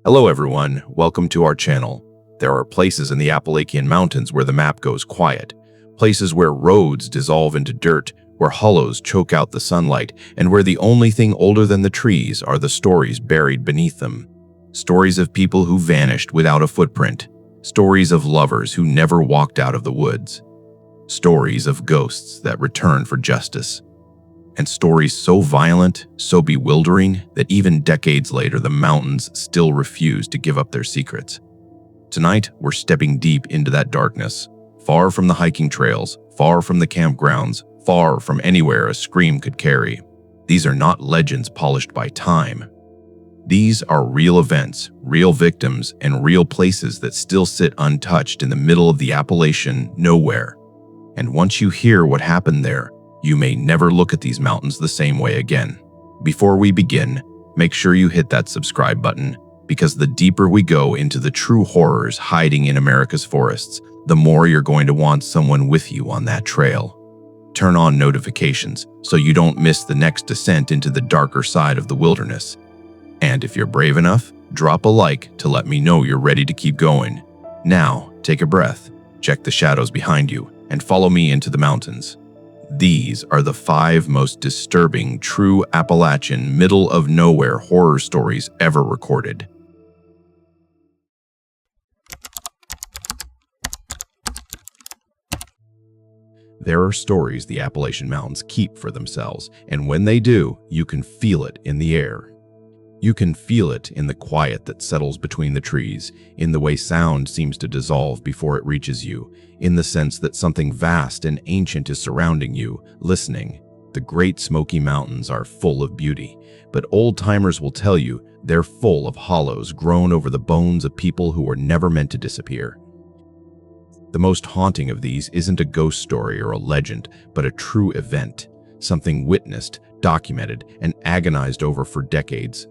Hello everyone, welcome to our channel. There are places in the Appalachian Mountains where the map goes quiet, places where roads dissolve into dirt, where hollows choke out the sunlight, and where the only thing older than the trees are the stories buried beneath them. Stories of people who vanished without a footprint, stories of lovers who never walked out of the woods, stories of ghosts that return for justice. And stories so violent, so bewildering, that even decades later the mountains still refuse to give up their secrets. Tonight, we're stepping deep into that darkness, far from the hiking trails, far from the campgrounds, far from anywhere a scream could carry. These are not legends polished by time. These are real events, real victims, and real places that still sit untouched in the middle of the Appalachian nowhere. And once you hear what happened there, you may never look at these mountains the same way again. Before we begin, make sure you hit that subscribe button, because the deeper we go into the true horrors hiding in America's forests, the more you're going to want someone with you on that trail. Turn on notifications so you don't miss the next descent into the darker side of the wilderness. And if you're brave enough, drop a like to let me know you're ready to keep going. Now, take a breath, check the shadows behind you, and follow me into the mountains. These are the 5 most disturbing true Appalachian middle-of-nowhere horror stories ever recorded. There are stories the Appalachian Mountains keep for themselves, and when they do, you can feel it in the air. You can feel it in the quiet that settles between the trees, in the way sound seems to dissolve before it reaches you, in the sense that something vast and ancient is surrounding you, listening. The Great Smoky Mountains are full of beauty, but old-timers will tell you they're full of hollows grown over the bones of people who were never meant to disappear. The most haunting of these isn't a ghost story or a legend, but a true event, something witnessed, documented, and agonized over for decades.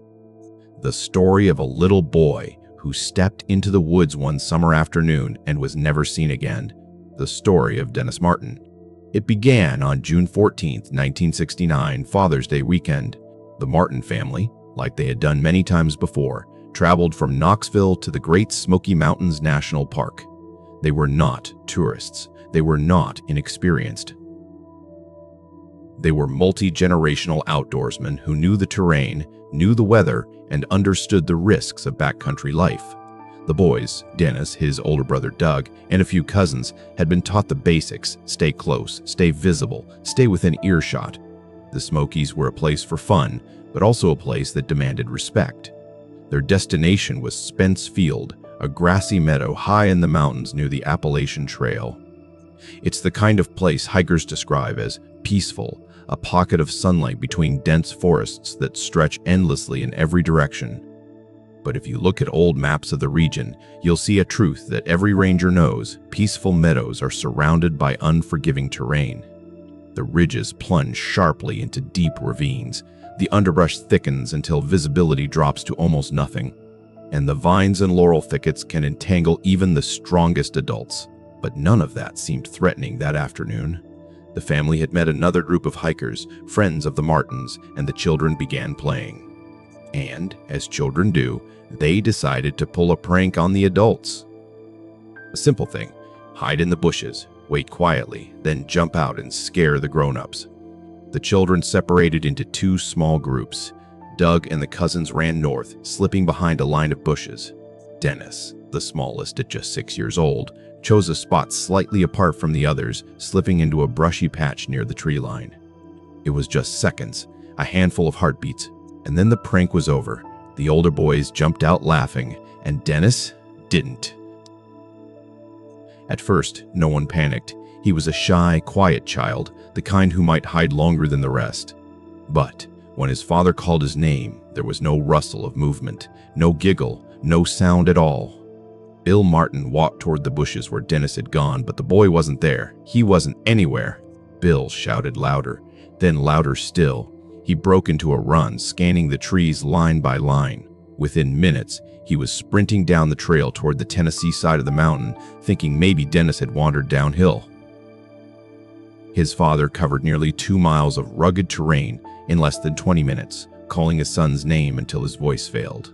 The story of a little boy who stepped into the woods one summer afternoon and was never seen again. The story of Dennis Martin. It began on June 14, 1969, Father's Day weekend. The Martin family, like they had done many times before, traveled from Knoxville to the Great Smoky Mountains National Park. They were not tourists. They were not inexperienced. They were multi-generational outdoorsmen who knew the terrain, knew the weather, and understood the risks of backcountry life. The boys, Dennis, his older brother Doug, and a few cousins, had been taught the basics: stay close, stay visible, stay within earshot. The Smokies were a place for fun, but also a place that demanded respect. Their destination was Spence Field, a grassy meadow high in the mountains near the Appalachian Trail. It's the kind of place hikers describe as peaceful, a pocket of sunlight between dense forests that stretch endlessly in every direction. But if you look at old maps of the region, you'll see a truth that every ranger knows: peaceful meadows are surrounded by unforgiving terrain. The ridges plunge sharply into deep ravines, the underbrush thickens until visibility drops to almost nothing, and the vines and laurel thickets can entangle even the strongest adults. But none of that seemed threatening that afternoon. The family had met another group of hikers, friends of the Martins, and the children began playing. And, as children do, they decided to pull a prank on the adults. A simple thing: hide in the bushes, wait quietly, then jump out and scare the grown-ups. The children separated into 2 small groups. Doug and the cousins ran north, slipping behind a line of bushes. Dennis, the smallest at just 6 years old, chose a spot slightly apart from the others, slipping into a brushy patch near the tree line. It was just seconds, a handful of heartbeats, and then the prank was over. The older boys jumped out laughing, and Dennis didn't. At first, no one panicked. He was a shy, quiet child, the kind who might hide longer than the rest. But when his father called his name, there was no rustle of movement, no giggle, no sound at all. Bill Martin walked toward the bushes where Dennis had gone, but the boy wasn't there. He wasn't anywhere. Bill shouted louder, then louder still. He broke into a run, scanning the trees line by line. Within minutes, he was sprinting down the trail toward the Tennessee side of the mountain, thinking maybe Dennis had wandered downhill. His father covered nearly 2 miles of rugged terrain in less than 20 minutes, calling his son's name until his voice failed.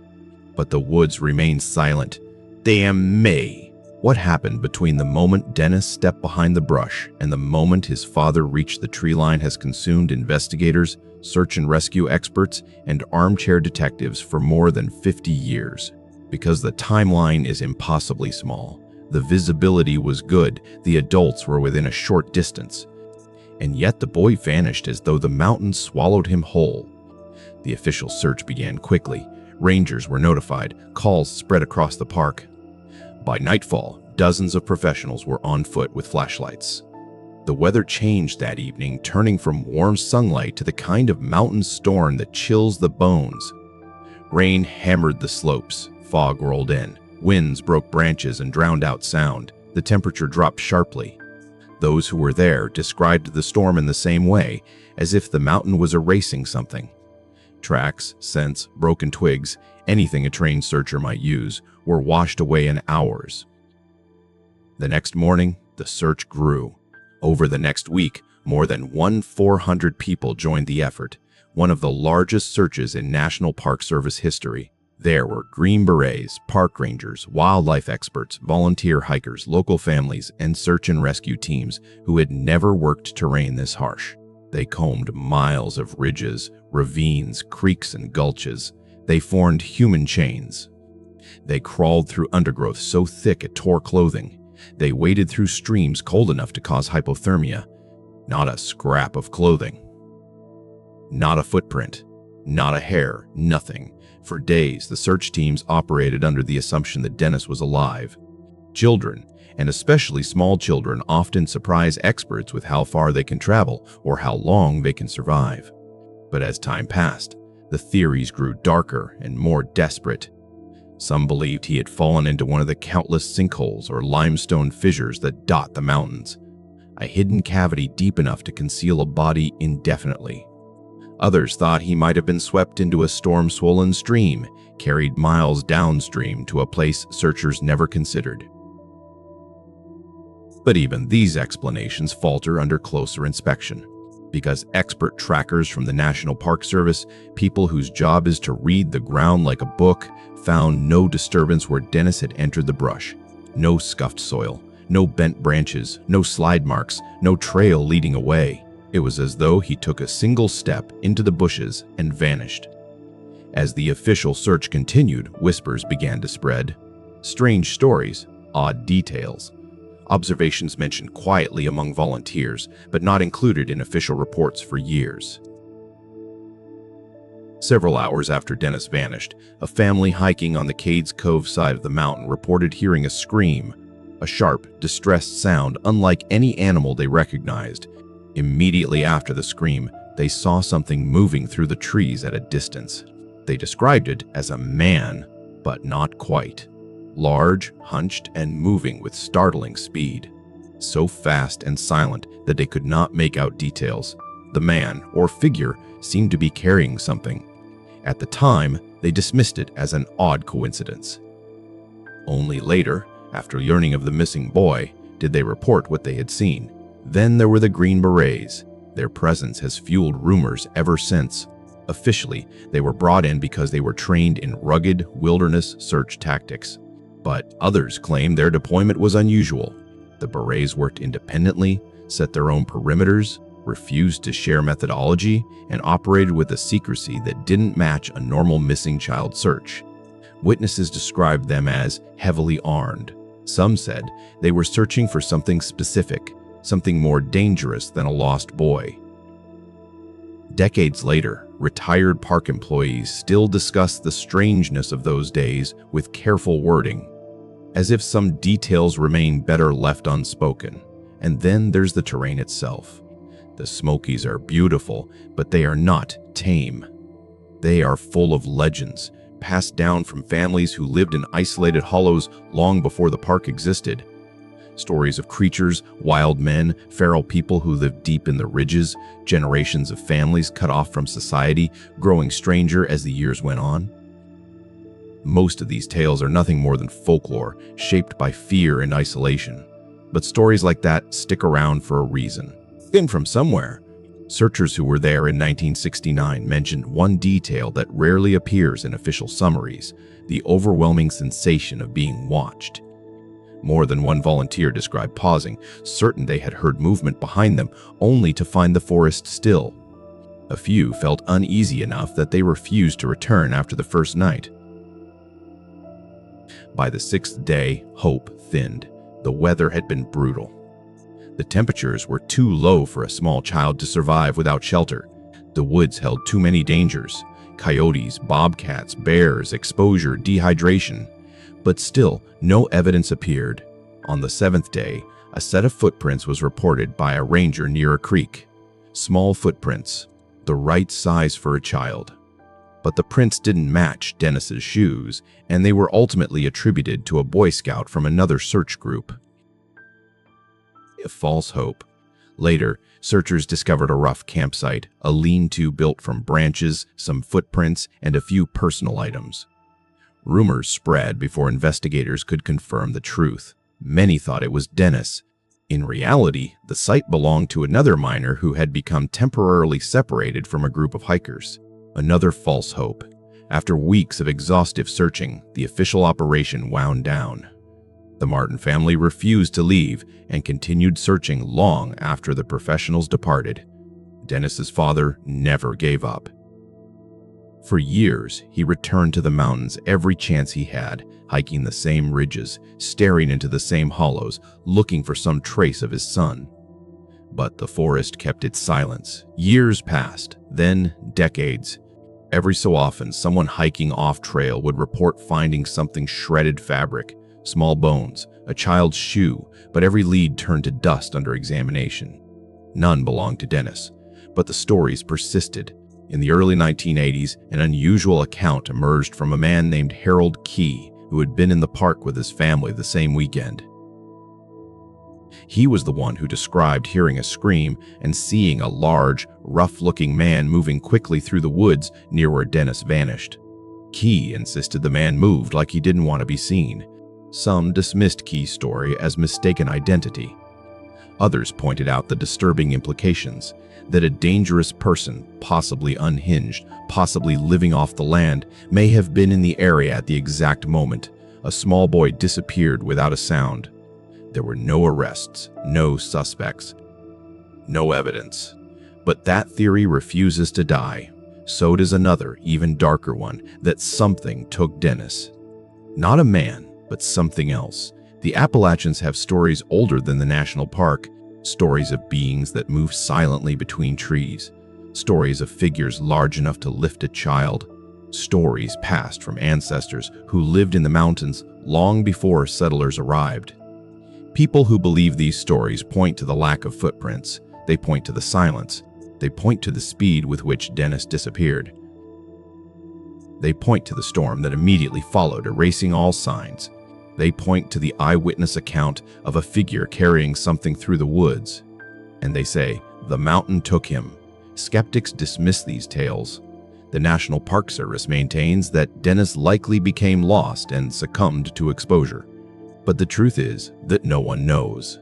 But the woods remained silent. Damn me! What happened between the moment Dennis stepped behind the brush and the moment his father reached the tree line has consumed investigators, search and rescue experts, and armchair detectives for more than 50 years. Because the timeline is impossibly small, the visibility was good, the adults were within a short distance, and yet the boy vanished as though the mountains swallowed him whole. The official search began quickly. Rangers were notified, calls spread across the park. By nightfall, dozens of professionals were on foot with flashlights. The weather changed that evening, turning from warm sunlight to the kind of mountain storm that chills the bones. Rain hammered the slopes, fog rolled in, winds broke branches and drowned out sound. The temperature dropped sharply. Those who were there described the storm in the same way, as if the mountain was erasing something. Tracks, scents, broken twigs, anything a trained searcher might use, were washed away in hours. The next morning, the search grew. Over the next week, more than 400 people joined the effort, one of the largest searches in National Park Service history. There were Green Berets, park rangers, wildlife experts, volunteer hikers, local families, and search and rescue teams who had never worked terrain this harsh. They combed miles of ridges, ravines, creeks, and gulches. They formed human chains. They crawled through undergrowth so thick it tore clothing. They waded through streams cold enough to cause hypothermia. Not a scrap of clothing. Not a footprint. Not a hair. Nothing. For days, the search teams operated under the assumption that Dennis was alive. Children, and especially small children, often surprise experts with how far they can travel or how long they can survive. But as time passed, the theories grew darker and more desperate. Some believed he had fallen into one of the countless sinkholes or limestone fissures that dot the mountains, a hidden cavity deep enough to conceal a body indefinitely. Others thought he might have been swept into a storm-swollen stream, carried miles downstream to a place searchers never considered. But even these explanations falter under closer inspection, because expert trackers from the National Park Service, people whose job is to read the ground like a book, found no disturbance where Dennis had entered the brush. No scuffed soil, no bent branches, no slide marks, no trail leading away. It was as though he took a single step into the bushes and vanished. As the official search continued, whispers began to spread. Strange stories, odd details. Observations mentioned quietly among volunteers, but not included in official reports for years. Several hours after Dennis vanished, a family hiking on the Cades Cove side of the mountain reported hearing a scream, a sharp, distressed sound unlike any animal they recognized. Immediately after the scream, they saw something moving through the trees at a distance. They described it as a man, but not quite. Large, hunched, and moving with startling speed. So fast and silent that they could not make out details. The man, or figure, seemed to be carrying something. At the time, they dismissed it as an odd coincidence. Only later, after learning of the missing boy, did they report what they had seen. Then there were the Green Berets. Their presence has fueled rumors ever since. Officially, they were brought in because they were trained in rugged wilderness search tactics. But others claim their deployment was unusual. The Berets worked independently, set their own perimeters, refused to share methodology, and operated with a secrecy that didn't match a normal missing child search. Witnesses described them as heavily armed. Some said they were searching for something specific, something more dangerous than a lost boy. Decades later, retired park employees still discuss the strangeness of those days with careful wording, as if some details remain better left unspoken. And then there's the terrain itself. The Smokies are beautiful, but they are not tame. They are full of legends, passed down from families who lived in isolated hollows long before the park existed. Stories of creatures, wild men, feral people who lived deep in the ridges, generations of families cut off from society, growing stranger as the years went on. Most of these tales are nothing more than folklore, shaped by fear and isolation. But stories like that stick around for a reason. And from somewhere, Searchers who were there in 1969 mentioned one detail that rarely appears in official summaries: the overwhelming sensation of being watched. More than one volunteer described pausing, certain they had heard movement behind them, only to find the forest still. A few felt uneasy enough that they refused to return after the first night. By the sixth day, hope thinned. The weather had been brutal. The temperatures were too low for a small child to survive without shelter. The woods held too many dangers: coyotes, bobcats, bears, exposure, dehydration. But still, no evidence appeared. On the seventh day, a set of footprints was reported by a ranger near a creek. Small footprints, the right size for a child. But the prints didn't match Dennis's shoes, and they were ultimately attributed to a Boy Scout from another search group. A false hope. Later, searchers discovered a rough campsite, a lean-to built from branches, some footprints, and a few personal items. Rumors spread before investigators could confirm the truth. Many thought it was Dennis. In reality, the site belonged to another miner who had become temporarily separated from a group of hikers. Another false hope. After weeks of exhaustive searching, the official operation wound down. The Martin family refused to leave and continued searching long after the professionals departed. Dennis's father never gave up. For years, he returned to the mountains every chance he had, hiking the same ridges, staring into the same hollows, looking for some trace of his son. But the forest kept its silence. Years passed, then decades. Every so often, someone hiking off-trail would report finding something: shredded fabric, small bones, a child's shoe, but every lead turned to dust under examination. None belonged to Dennis, but the stories persisted. In the early 1980s, an unusual account emerged from a man named Harold Key, who had been in the park with his family the same weekend. He was the one who described hearing a scream and seeing a large, rough-looking man moving quickly through the woods near where Dennis vanished. Key insisted the man moved like he didn't want to be seen. Some dismissed Key's story as mistaken identity. Others pointed out the disturbing implications, that a dangerous person, possibly unhinged, possibly living off the land, may have been in the area at the exact moment. A small boy disappeared without a sound. There were no arrests, no suspects, no evidence. But that theory refuses to die. So does another, even darker one, that something took Dennis. Not a man, but something else. The Appalachians have stories older than the national park, stories of beings that move silently between trees, stories of figures large enough to lift a child, stories passed from ancestors who lived in the mountains long before settlers arrived. People who believe these stories point to the lack of footprints. They point to the silence. They point to the speed with which Dennis disappeared. They point to the storm that immediately followed, erasing all signs. They point to the eyewitness account of a figure carrying something through the woods. And they say, the mountain took him. Skeptics dismiss these tales. The National Park Service maintains that Dennis likely became lost and succumbed to exposure. But the truth is that no one knows.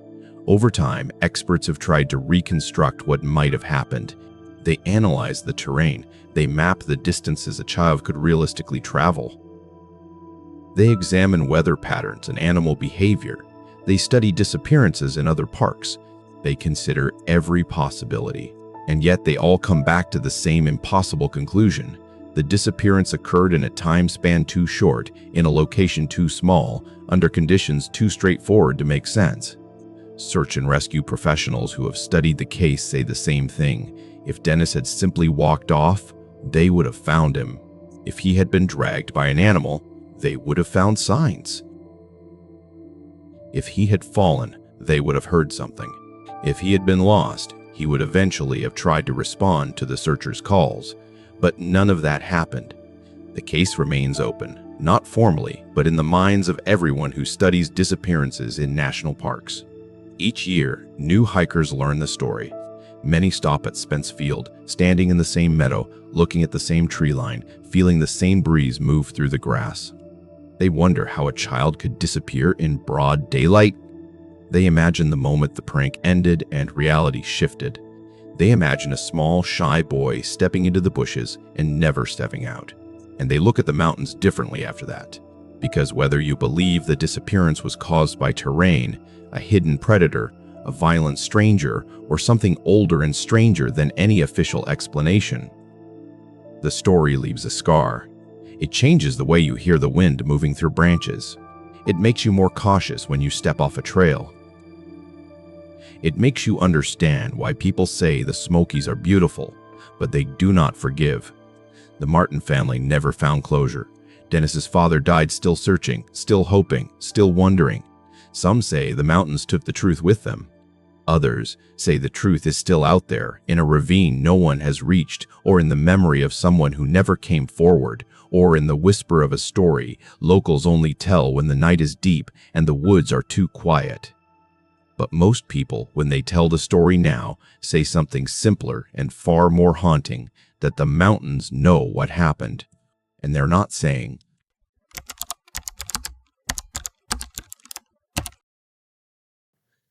Over time, experts have tried to reconstruct what might have happened. They analyze the terrain. They map the distances a child could realistically travel. They examine weather patterns and animal behavior. They study disappearances in other parks. They consider every possibility. And yet they all come back to the same impossible conclusion. The disappearance occurred in a time span too short, in a location too small, under conditions too straightforward to make sense. Search and rescue professionals who have studied the case say the same thing. If Dennis had simply walked off, they would have found him. If he had been dragged by an animal, they would have found signs. If he had fallen, they would have heard something. If he had been lost, he would eventually have tried to respond to the searchers' calls. But none of that happened. The case remains open, not formally, but in the minds of everyone who studies disappearances in national parks. Each year, new hikers learn the story. Many stop at Spence Field, standing in the same meadow, looking at the same tree line, feeling the same breeze move through the grass. They wonder how a child could disappear in broad daylight. They imagine the moment the prank ended and reality shifted. They imagine a small, shy boy stepping into the bushes and never stepping out. And they look at the mountains differently after that. Because whether you believe the disappearance was caused by terrain, a hidden predator, a violent stranger, or something older and stranger than any official explanation, the story leaves a scar. It changes the way you hear the wind moving through branches. It makes you more cautious when you step off a trail. It makes you understand why people say the Smokies are beautiful, but they do not forgive. The Martin family never found closure. Dennis's father died still searching, still hoping, still wondering. Some say the mountains took the truth with them. Others say the truth is still out there, in a ravine no one has reached, or in the memory of someone who never came forward, or in the whisper of a story locals only tell when the night is deep and the woods are too quiet. But most people, when they tell the story now, say something simpler and far more haunting, that the mountains know what happened. And they're not saying,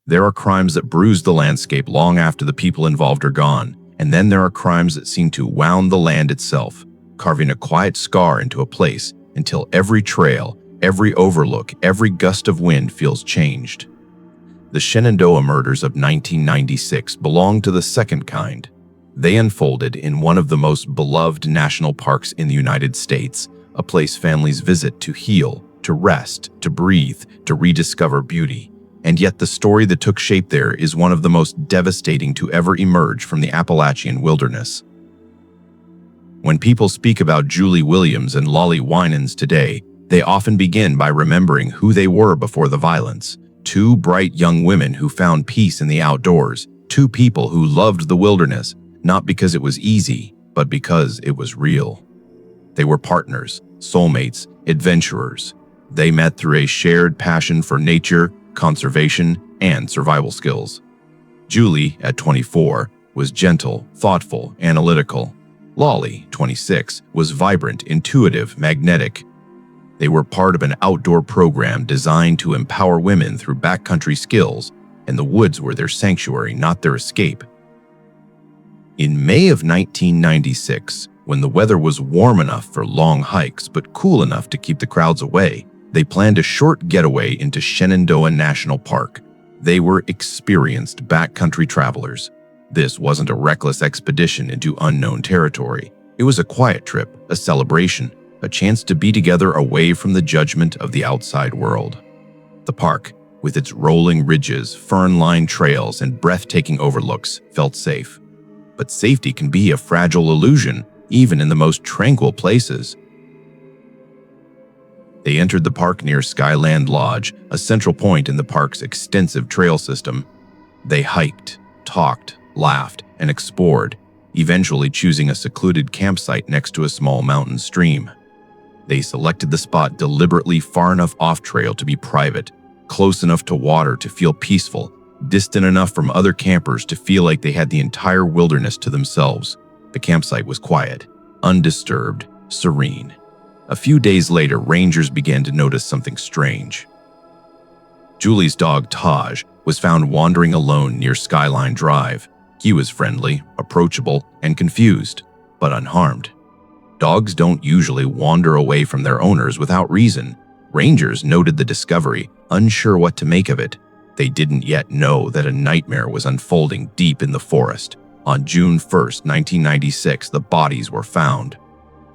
there are crimes that bruise the landscape long after the people involved are gone, and then there are crimes that seem to wound the land itself, carving a quiet scar into a place until every trail, every overlook, every gust of wind feels changed. The Shenandoah murders of 1996 belong to the second kind. They unfolded in one of the most beloved national parks in the United States, a place families visit to heal, to rest, to breathe, to rediscover beauty. And yet the story that took shape there is one of the most devastating to ever emerge from the Appalachian wilderness. When people speak about Julie Williams and Lollie Winans today, they often begin by remembering who they were before the violence. Two bright young women who found peace in the outdoors. Two people who loved the wilderness, not because it was easy, but because it was real. They were partners, soulmates, adventurers. They met through a shared passion for nature, conservation, and survival skills. Julie, at 24, was gentle, thoughtful, analytical. Lollie, 26, was vibrant, intuitive, magnetic. They were part of an outdoor program designed to empower women through backcountry skills, and the woods were their sanctuary, not their escape. In May of 1996, when the weather was warm enough for long hikes but cool enough to keep the crowds away, they planned a short getaway into Shenandoah National Park. They were experienced backcountry travelers. This wasn't a reckless expedition into unknown territory. It was a quiet trip, a celebration, a chance to be together away from the judgment of the outside world. The park, with its rolling ridges, fern-lined trails, and breathtaking overlooks, felt safe. But safety can be a fragile illusion, even in the most tranquil places. They entered the park near Skyland Lodge, a central point in the park's extensive trail system. They hiked, talked, laughed, and explored, eventually choosing a secluded campsite next to a small mountain stream. They selected the spot deliberately far enough off-trail to be private, close enough to water to feel peaceful, distant enough from other campers to feel like they had the entire wilderness to themselves. The campsite was quiet, undisturbed, serene. A few days later, rangers began to notice something strange. Julie's dog, Taj, was found wandering alone near Skyline Drive. He was friendly, approachable, and confused, but unharmed. Dogs don't usually wander away from their owners without reason. Rangers noted the discovery, unsure what to make of it. They didn't yet know that a nightmare was unfolding deep in the forest. On June 1st, 1996, the bodies were found.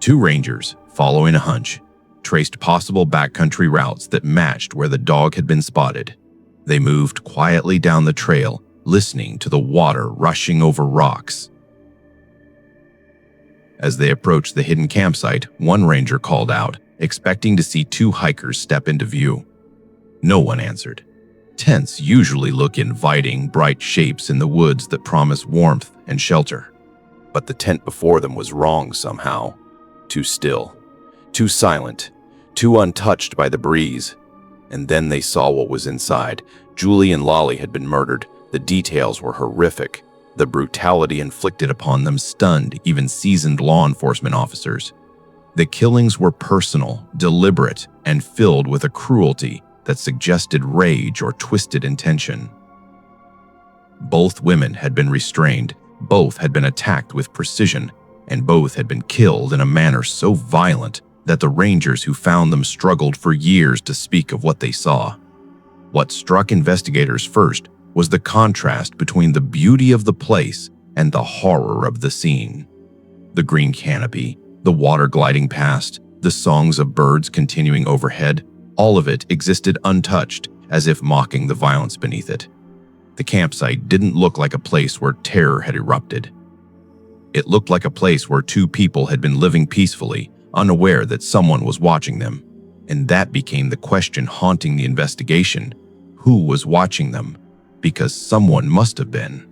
Two rangers, following a hunch, traced possible backcountry routes that matched where the dog had been spotted. They moved quietly down the trail, listening to the water rushing over rocks. As they approached the hidden campsite, one ranger called out, expecting to see two hikers step into view. No one answered. Tents usually look inviting, bright shapes in the woods that promise warmth and shelter. But the tent before them was wrong somehow. Too still, too silent, too untouched by the breeze. And then they saw what was inside. Julie and Lollie had been murdered. The details were horrific. The brutality inflicted upon them stunned even seasoned law enforcement officers. The killings were personal, deliberate, and filled with a cruelty that suggested rage or twisted intention. Both women had been restrained, Both had been attacked with precision, and both had been killed in a manner so violent that the rangers who found them struggled for years to speak of what they saw. What struck investigators first was the contrast between the beauty of the place and the horror of the scene. The green canopy, the water gliding past, the songs of birds continuing overhead, all of it existed untouched, as if mocking the violence beneath it. The campsite didn't look like a place where terror had erupted. It looked like a place where two people had been living peacefully, unaware that someone was watching them. And that became the question haunting the investigation. Who was watching them? Because someone must have been.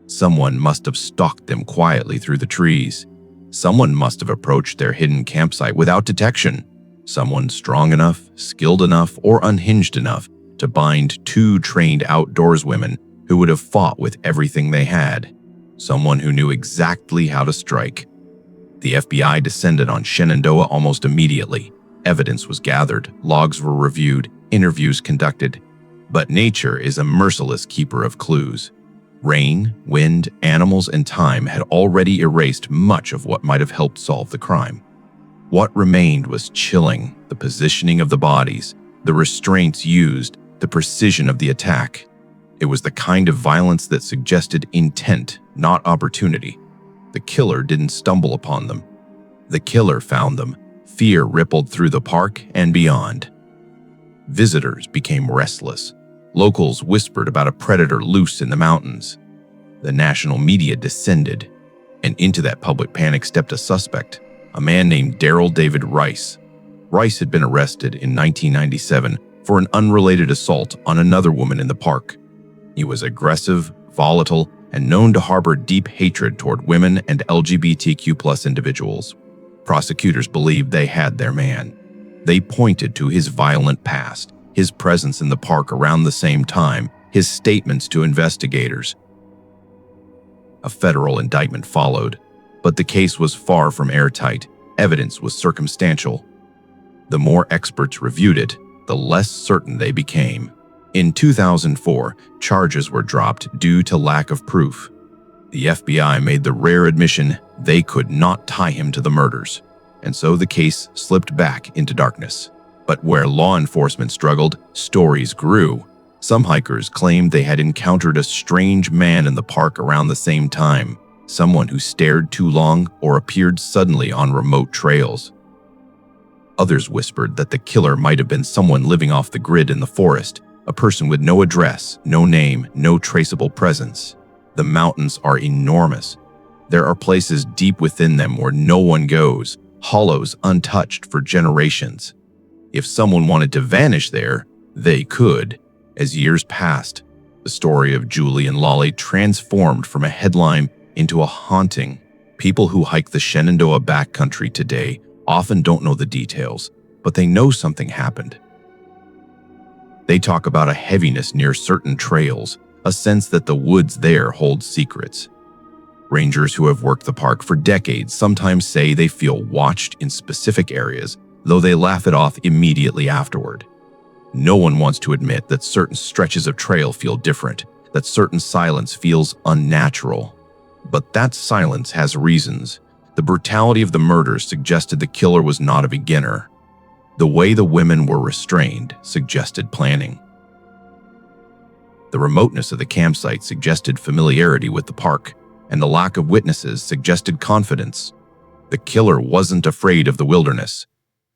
Someone must have stalked them quietly through the trees. Someone must have approached their hidden campsite without detection. Someone strong enough, skilled enough, or unhinged enough to bind two trained outdoorswomen who would have fought with everything they had. Someone who knew exactly how to strike. The FBI descended on Shenandoah almost immediately. Evidence was gathered, logs were reviewed, interviews conducted. But nature is a merciless keeper of clues. Rain, wind, animals, and time had already erased much of what might have helped solve the crime. What remained was chilling: the positioning of the bodies, the restraints used, the precision of the attack. It was the kind of violence that suggested intent, not opportunity. The killer didn't stumble upon them. The killer found them. Fear rippled through the park and beyond. Visitors became restless. Locals whispered about a predator loose in the mountains. The national media descended, and into that public panic stepped a suspect, a man named Daryl David Rice. Rice had been arrested in 1997 for an unrelated assault on another woman in the park. He was aggressive, volatile, and known to harbor deep hatred toward women and LGBTQ+ individuals. Prosecutors believed they had their man. They pointed to his violent past, his presence in the park around the same time, his statements to investigators. A federal indictment followed, but the case was far from airtight. Evidence was circumstantial. The more experts reviewed it, the less certain they became. In 2004, charges were dropped due to lack of proof. The FBI made the rare admission they could not tie him to the murders, and so the case slipped back into darkness. But where law enforcement struggled, stories grew. Some hikers claimed they had encountered a strange man in the park around the same time, someone who stared too long or appeared suddenly on remote trails. Others whispered that the killer might have been someone living off the grid in the forest, a person with no address, no name, no traceable presence. The mountains are enormous. There are places deep within them where no one goes, hollows untouched for generations. If someone wanted to vanish there, they could. As years passed, the story of Julie and Lollie transformed from a headline into a haunting. People who hike the Shenandoah backcountry today often don't know the details, but they know something happened. They talk about a heaviness near certain trails, a sense that the woods there hold secrets. Rangers who have worked the park for decades sometimes say they feel watched in specific areas, though they laugh it off immediately afterward. No one wants to admit that certain stretches of trail feel different, that certain silence feels unnatural. But that silence has reasons. The brutality of the murders suggested the killer was not a beginner. The way the women were restrained suggested planning. The remoteness of the campsite suggested familiarity with the park, and the lack of witnesses suggested confidence. The killer wasn't afraid of the wilderness.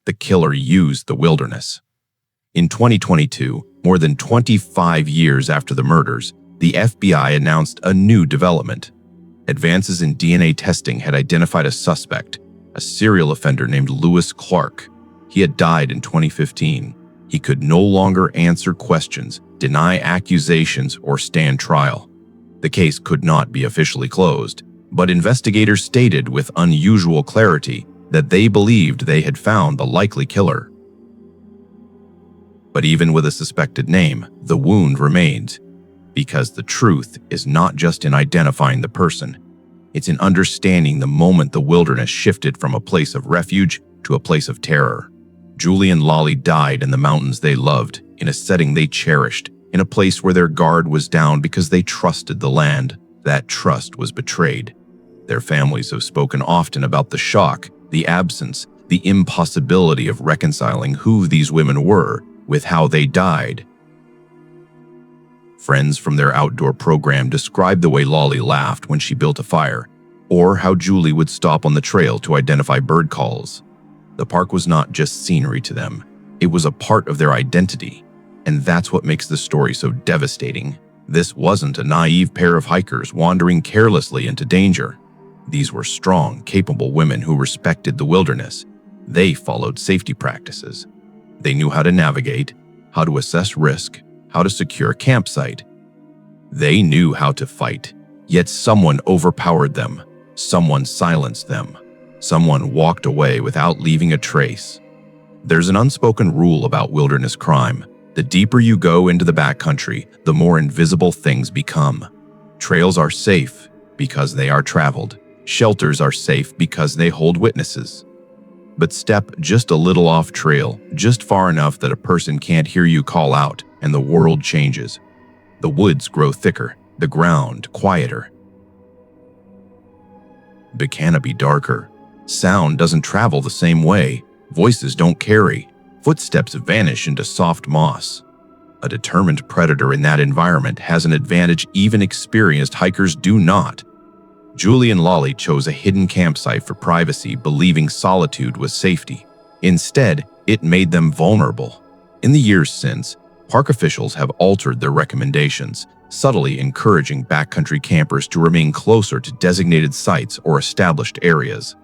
The killer used the wilderness. In 2022, more than 25 years after the murders, the FBI announced a new development. Advances in DNA testing had identified a suspect, a serial offender named Lewis Clark. He had died in 2015. He could no longer answer questions, deny accusations, or stand trial. The case could not be officially closed, but investigators stated with unusual clarity that they believed they had found the likely killer. But even with a suspected name, the wound remains, because the truth is not just in identifying the person. It's in understanding the moment the wilderness shifted from a place of refuge to a place of terror. Julie and Lollie died in the mountains they loved, in a setting they cherished, in a place where their guard was down because they trusted the land. That trust was betrayed. Their families have spoken often about the shock, the absence, the impossibility of reconciling who these women were with how they died. Friends from their outdoor program described the way Lollie laughed when she built a fire, or how Julie would stop on the trail to identify bird calls. The park was not just scenery to them, it was a part of their identity, and that's what makes the story so devastating. This wasn't a naive pair of hikers wandering carelessly into danger. These were strong, capable women who respected the wilderness. They followed safety practices. They knew how to navigate, how to assess risk, how to secure a campsite. They knew how to fight, yet someone overpowered them. Someone silenced them. Someone walked away without leaving a trace. There's an unspoken rule about wilderness crime. The deeper you go into the backcountry, the more invisible things become. Trails are safe because they are traveled. Shelters are safe because they hold witnesses. But step just a little off trail, just far enough that a person can't hear you call out, and the world changes. The woods grow thicker, the ground quieter, the canopy darker. Sound doesn't travel the same way. Voices don't carry. Footsteps vanish into soft moss. A determined predator in that environment has an advantage even experienced hikers do not. Julie and Lollie chose a hidden campsite for privacy, believing solitude was safety. Instead, it made them vulnerable. In the years since, park officials have altered their recommendations, subtly encouraging backcountry campers to remain closer to designated sites or established areas.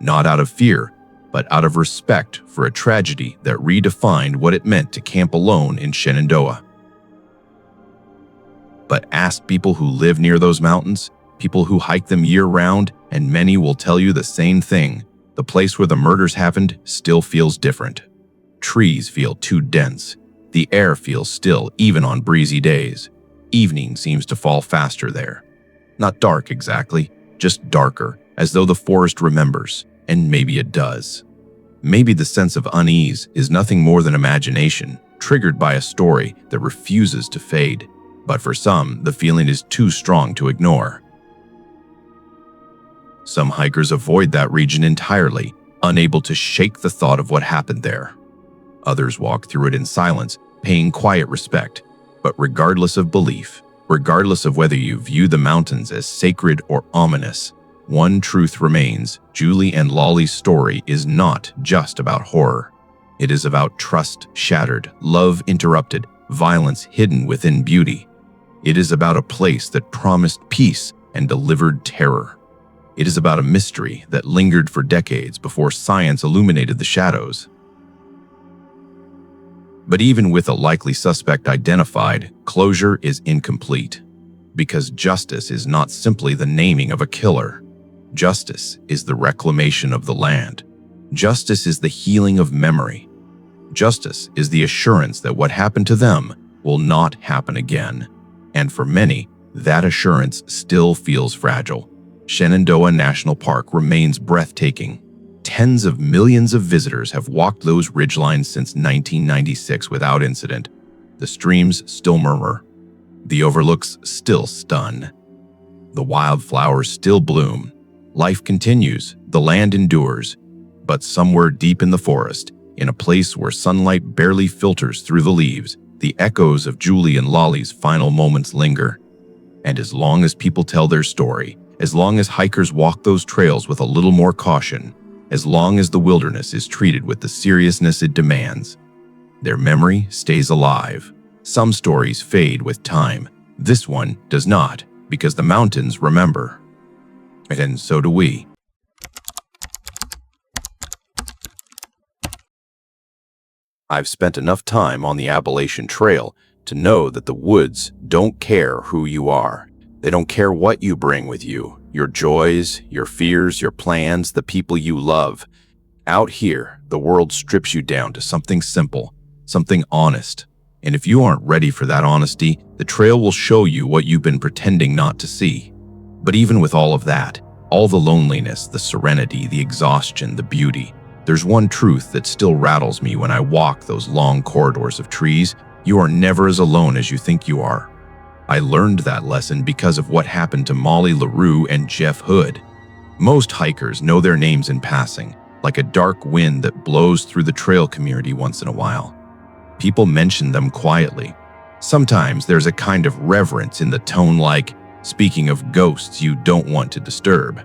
Not out of fear, but out of respect for a tragedy that redefined what it meant to camp alone in Shenandoah. But ask people who live near those mountains, people who hike them year-round, and many will tell you the same thing. The place where the murders happened still feels different. Trees feel too dense. The air feels still even on breezy days. Evening seems to fall faster there. Not dark exactly, just darker, as though the forest remembers, and maybe it does. Maybe the sense of unease is nothing more than imagination, triggered by a story that refuses to fade. But for some, the feeling is too strong to ignore. Some hikers avoid that region entirely, unable to shake the thought of what happened there. Others walk through it in silence, paying quiet respect. But regardless of belief, regardless of whether you view the mountains as sacred or ominous, one truth remains: Julie and Lollie's story is not just about horror. It is about trust shattered, love interrupted, violence hidden within beauty. It is about a place that promised peace and delivered terror. It is about a mystery that lingered for decades before science illuminated the shadows. But even with a likely suspect identified, closure is incomplete. Because justice is not simply the naming of a killer. Justice is the reclamation of the land. Justice is the healing of memory. Justice is the assurance that what happened to them will not happen again. And for many, that assurance still feels fragile. Shenandoah National Park remains breathtaking. Tens of millions of visitors have walked those ridgelines since 1996 without incident. The streams still murmur. The overlooks still stun. The wildflowers still bloom. Life continues, the land endures. But somewhere deep in the forest, in a place where sunlight barely filters through the leaves, the echoes of Julie and Lollie's final moments linger. And as long as people tell their story, as long as hikers walk those trails with a little more caution, as long as the wilderness is treated with the seriousness it demands, their memory stays alive. Some stories fade with time. This one does not, because the mountains remember. And so do we. I've spent enough time on the Appalachian Trail to know that the woods don't care who you are. They don't care what you bring with you, your joys, your fears, your plans, the people you love. Out here, the world strips you down to something simple, something honest. And if you aren't ready for that honesty, the trail will show you what you've been pretending not to see. But even with all of that, all the loneliness, the serenity, the exhaustion, the beauty, there's one truth that still rattles me when I walk those long corridors of trees. You are never as alone as you think you are. I learned that lesson because of what happened to Molly LaRue and Jeff Hood. Most hikers know their names in passing, like a dark wind that blows through the trail community once in a while. People mention them quietly. Sometimes there's a kind of reverence in the tone, like speaking of ghosts you don't want to disturb.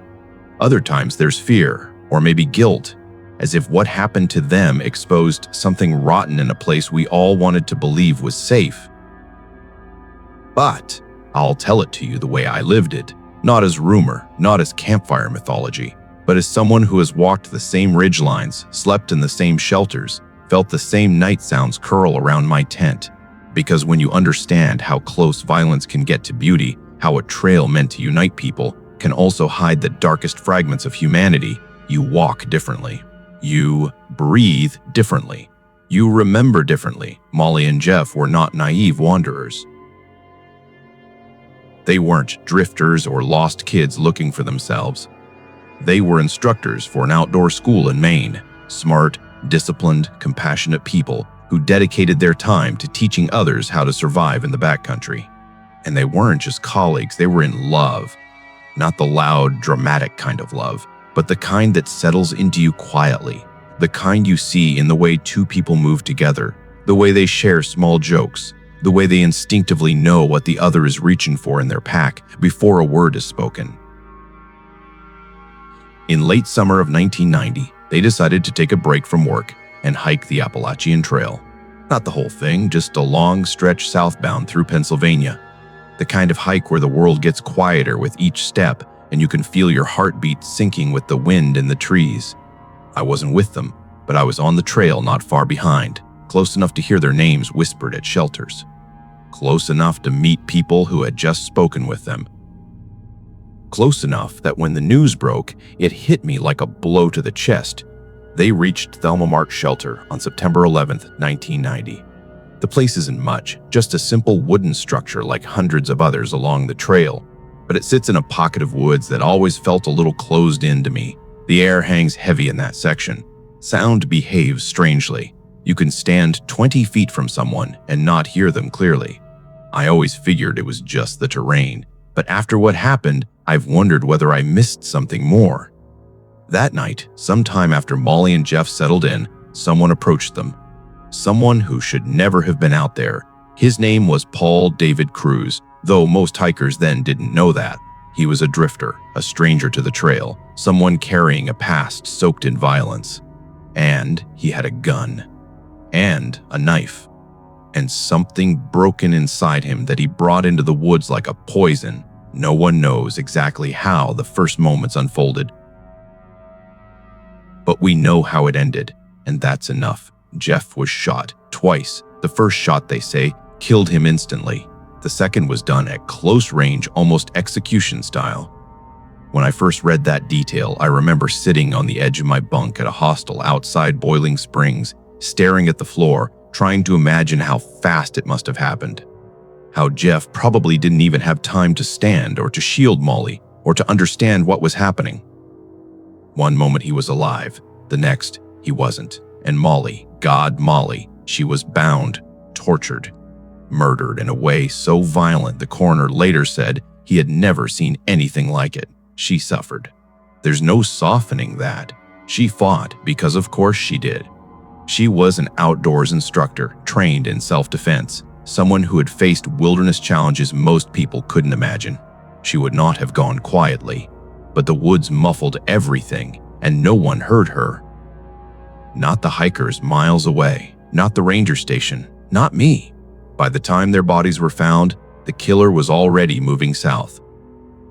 Other times there's fear, or maybe guilt, as if what happened to them exposed something rotten in a place we all wanted to believe was safe. But I'll tell it to you the way I lived it, not as rumor, not as campfire mythology, but as someone who has walked the same ridgelines, slept in the same shelters, felt the same night sounds curl around my tent. Because when you understand how close violence can get to beauty, how a trail meant to unite people can also hide the darkest fragments of humanity, you walk differently. You breathe differently. You remember differently. Molly and Jeff were not naive wanderers. They weren't drifters or lost kids looking for themselves. They were instructors for an outdoor school in Maine, smart, disciplined, compassionate people who dedicated their time to teaching others how to survive in the backcountry. And they weren't just colleagues, they were in love. Not the loud, dramatic kind of love, but the kind that settles into you quietly, the kind you see in the way two people move together, the way they share small jokes, the way they instinctively know what the other is reaching for in their pack before a word is spoken. In late summer of 1990, they decided to take a break from work and hike the Appalachian Trail. Not the whole thing, just a long stretch southbound through Pennsylvania. The kind of hike where the world gets quieter with each step and you can feel your heartbeat sinking with the wind in the trees. I wasn't with them, but I was on the trail not far behind, close enough to hear their names whispered at shelters. Close enough to meet people who had just spoken with them. Close enough that when the news broke, it hit me like a blow to the chest. They reached Thelma Mark Shelter on September 11th, 1990. The place isn't much, just a simple wooden structure like hundreds of others along the trail, but it sits in a pocket of woods that always felt a little closed in to me. The air hangs heavy in that section. Sound behaves strangely. You can stand 20 feet from someone and not hear them clearly. I always figured it was just the terrain, but after what happened, I've wondered whether I missed something more. That night, sometime after Molly and Jeff settled in, someone approached them. Someone who should never have been out there. His name was Paul David Cruz, though most hikers then didn't know that. He was a drifter, a stranger to the trail, someone carrying a past soaked in violence. And he had a gun. And a knife. And something broken inside him that he brought into the woods like a poison. No one knows exactly how the first moments unfolded. But we know how it ended, and that's enough. Jeff was shot twice. The first shot, they say, killed him instantly. The second was done at close range, almost execution style. When I first read that detail, I remember sitting on the edge of my bunk at a hostel outside Boiling Springs, staring at the floor, trying to imagine how fast it must have happened. How Jeff probably didn't even have time to stand or to shield Molly or to understand what was happening. One moment he was alive, the next he wasn't. And Molly, God Molly, she was bound, tortured, murdered in a way so violent the coroner later said he had never seen anything like it. She suffered. There's no softening that. She fought because of course she did. She was an outdoors instructor trained in self-defense, someone who had faced wilderness challenges most people couldn't imagine. She would not have gone quietly, but the woods muffled everything and no one heard her. Not the hikers miles away, not the ranger station, not me. By the time their bodies were found, the killer was already moving south,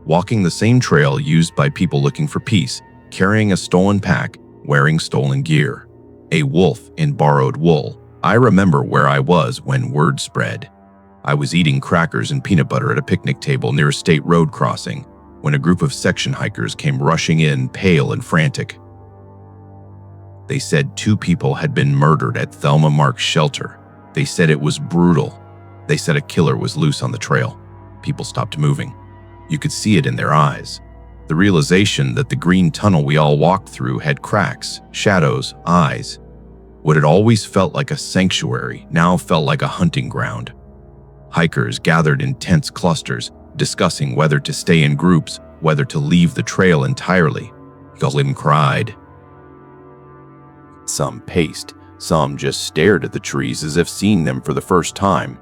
walking the same trail used by people looking for peace, carrying a stolen pack, wearing stolen gear. A wolf in borrowed wool. I remember where I was when word spread. I was eating crackers and peanut butter at a picnic table near a state road crossing when a group of section hikers came rushing in, pale and frantic. They said 2 people had been murdered at Thelma Mark Shelter. They said it was brutal. They said a killer was loose on the trail. People stopped moving. You could see it in their eyes. The realization that the green tunnel we all walked through had cracks, shadows, eyes. What had always felt like a sanctuary now felt like a hunting ground. Hikers gathered in tense clusters, discussing whether to stay in groups, whether to leave the trail entirely. Goslin cried. Some paced, some just stared at the trees as if seeing them for the first time.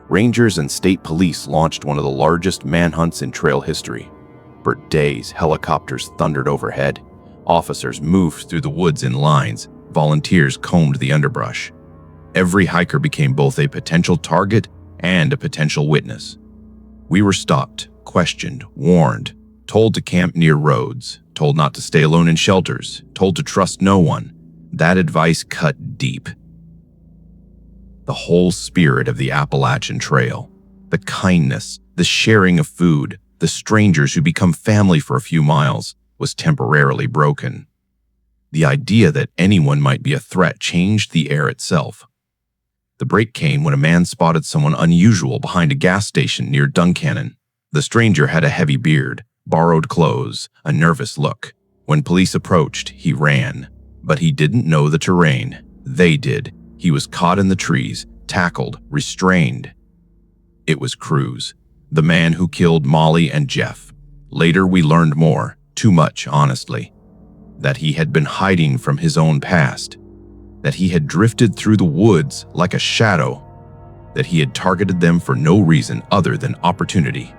Rangers and state police launched one of the largest manhunts in trail history. For days, helicopters thundered overhead. Officers moved through the woods in lines. Volunteers combed the underbrush. Every hiker became both a potential target and a potential witness. We were stopped, questioned, warned, told to camp near roads, told not to stay alone in shelters, told to trust no one. That advice cut deep. The whole spirit of the Appalachian Trail, the kindness, the sharing of food, the strangers who become family for a few miles, was temporarily broken. The idea that anyone might be a threat changed the air itself. The break came when a man spotted someone unusual behind a gas station near Duncannon. The stranger had a heavy beard, borrowed clothes, a nervous look. When police approached, he ran. But he didn't know the terrain. They did. He was caught in the trees, tackled, restrained. It was Cruz, the man who killed Molly and Jeff. Later we learned more, too much, honestly. That he had been hiding from his own past. That he had drifted through the woods like a shadow. That he had targeted them for no reason other than opportunity.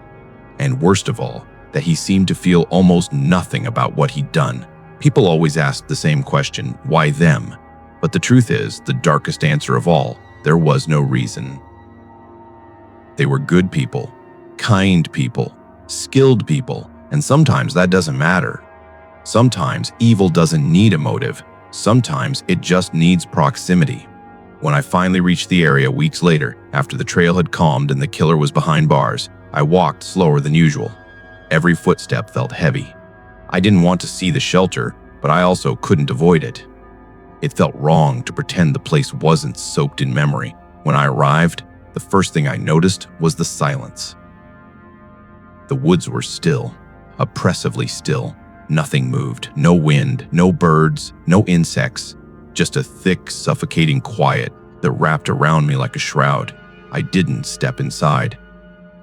And worst of all, that he seemed to feel almost nothing about what he'd done. People always ask the same question, why them? But the truth is, the darkest answer of all, there was no reason. They were good people, kind people, skilled people, and sometimes that doesn't matter. Sometimes evil doesn't need a motive. Sometimes it just needs proximity. When I finally reached the area weeks later, after the trail had calmed and the killer was behind bars, I walked slower than usual. Every footstep felt heavy. I didn't want to see the shelter, but I also couldn't avoid it. It felt wrong to pretend the place wasn't soaked in memory. When I arrived, the first thing I noticed was the silence. The woods were still, oppressively still. Nothing moved, no wind, no birds, no insects, just a thick, suffocating quiet that wrapped around me like a shroud. I didn't step inside.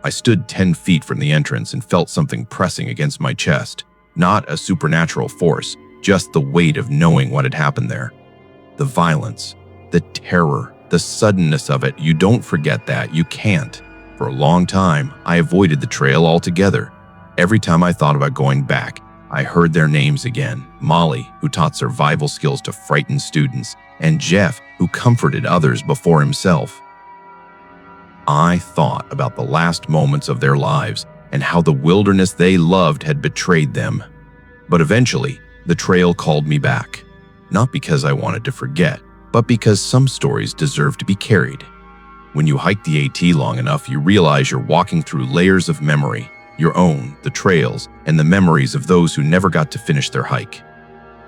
I stood 10 feet from the entrance and felt something pressing against my chest. Not a supernatural force, just the weight of knowing what had happened there. The violence, the terror, the suddenness of it, you don't forget that, you can't. For a long time, I avoided the trail altogether. Every time I thought about going back, I heard their names again. Molly, who taught survival skills to frightened students, and Jeff, who comforted others before himself. I thought about the last moments of their lives and how the wilderness they loved had betrayed them. But eventually, the trail called me back. Not because I wanted to forget, but because some stories deserve to be carried. When you hike the AT long enough, you realize you're walking through layers of memory. Your own, the trails, and the memories of those who never got to finish their hike.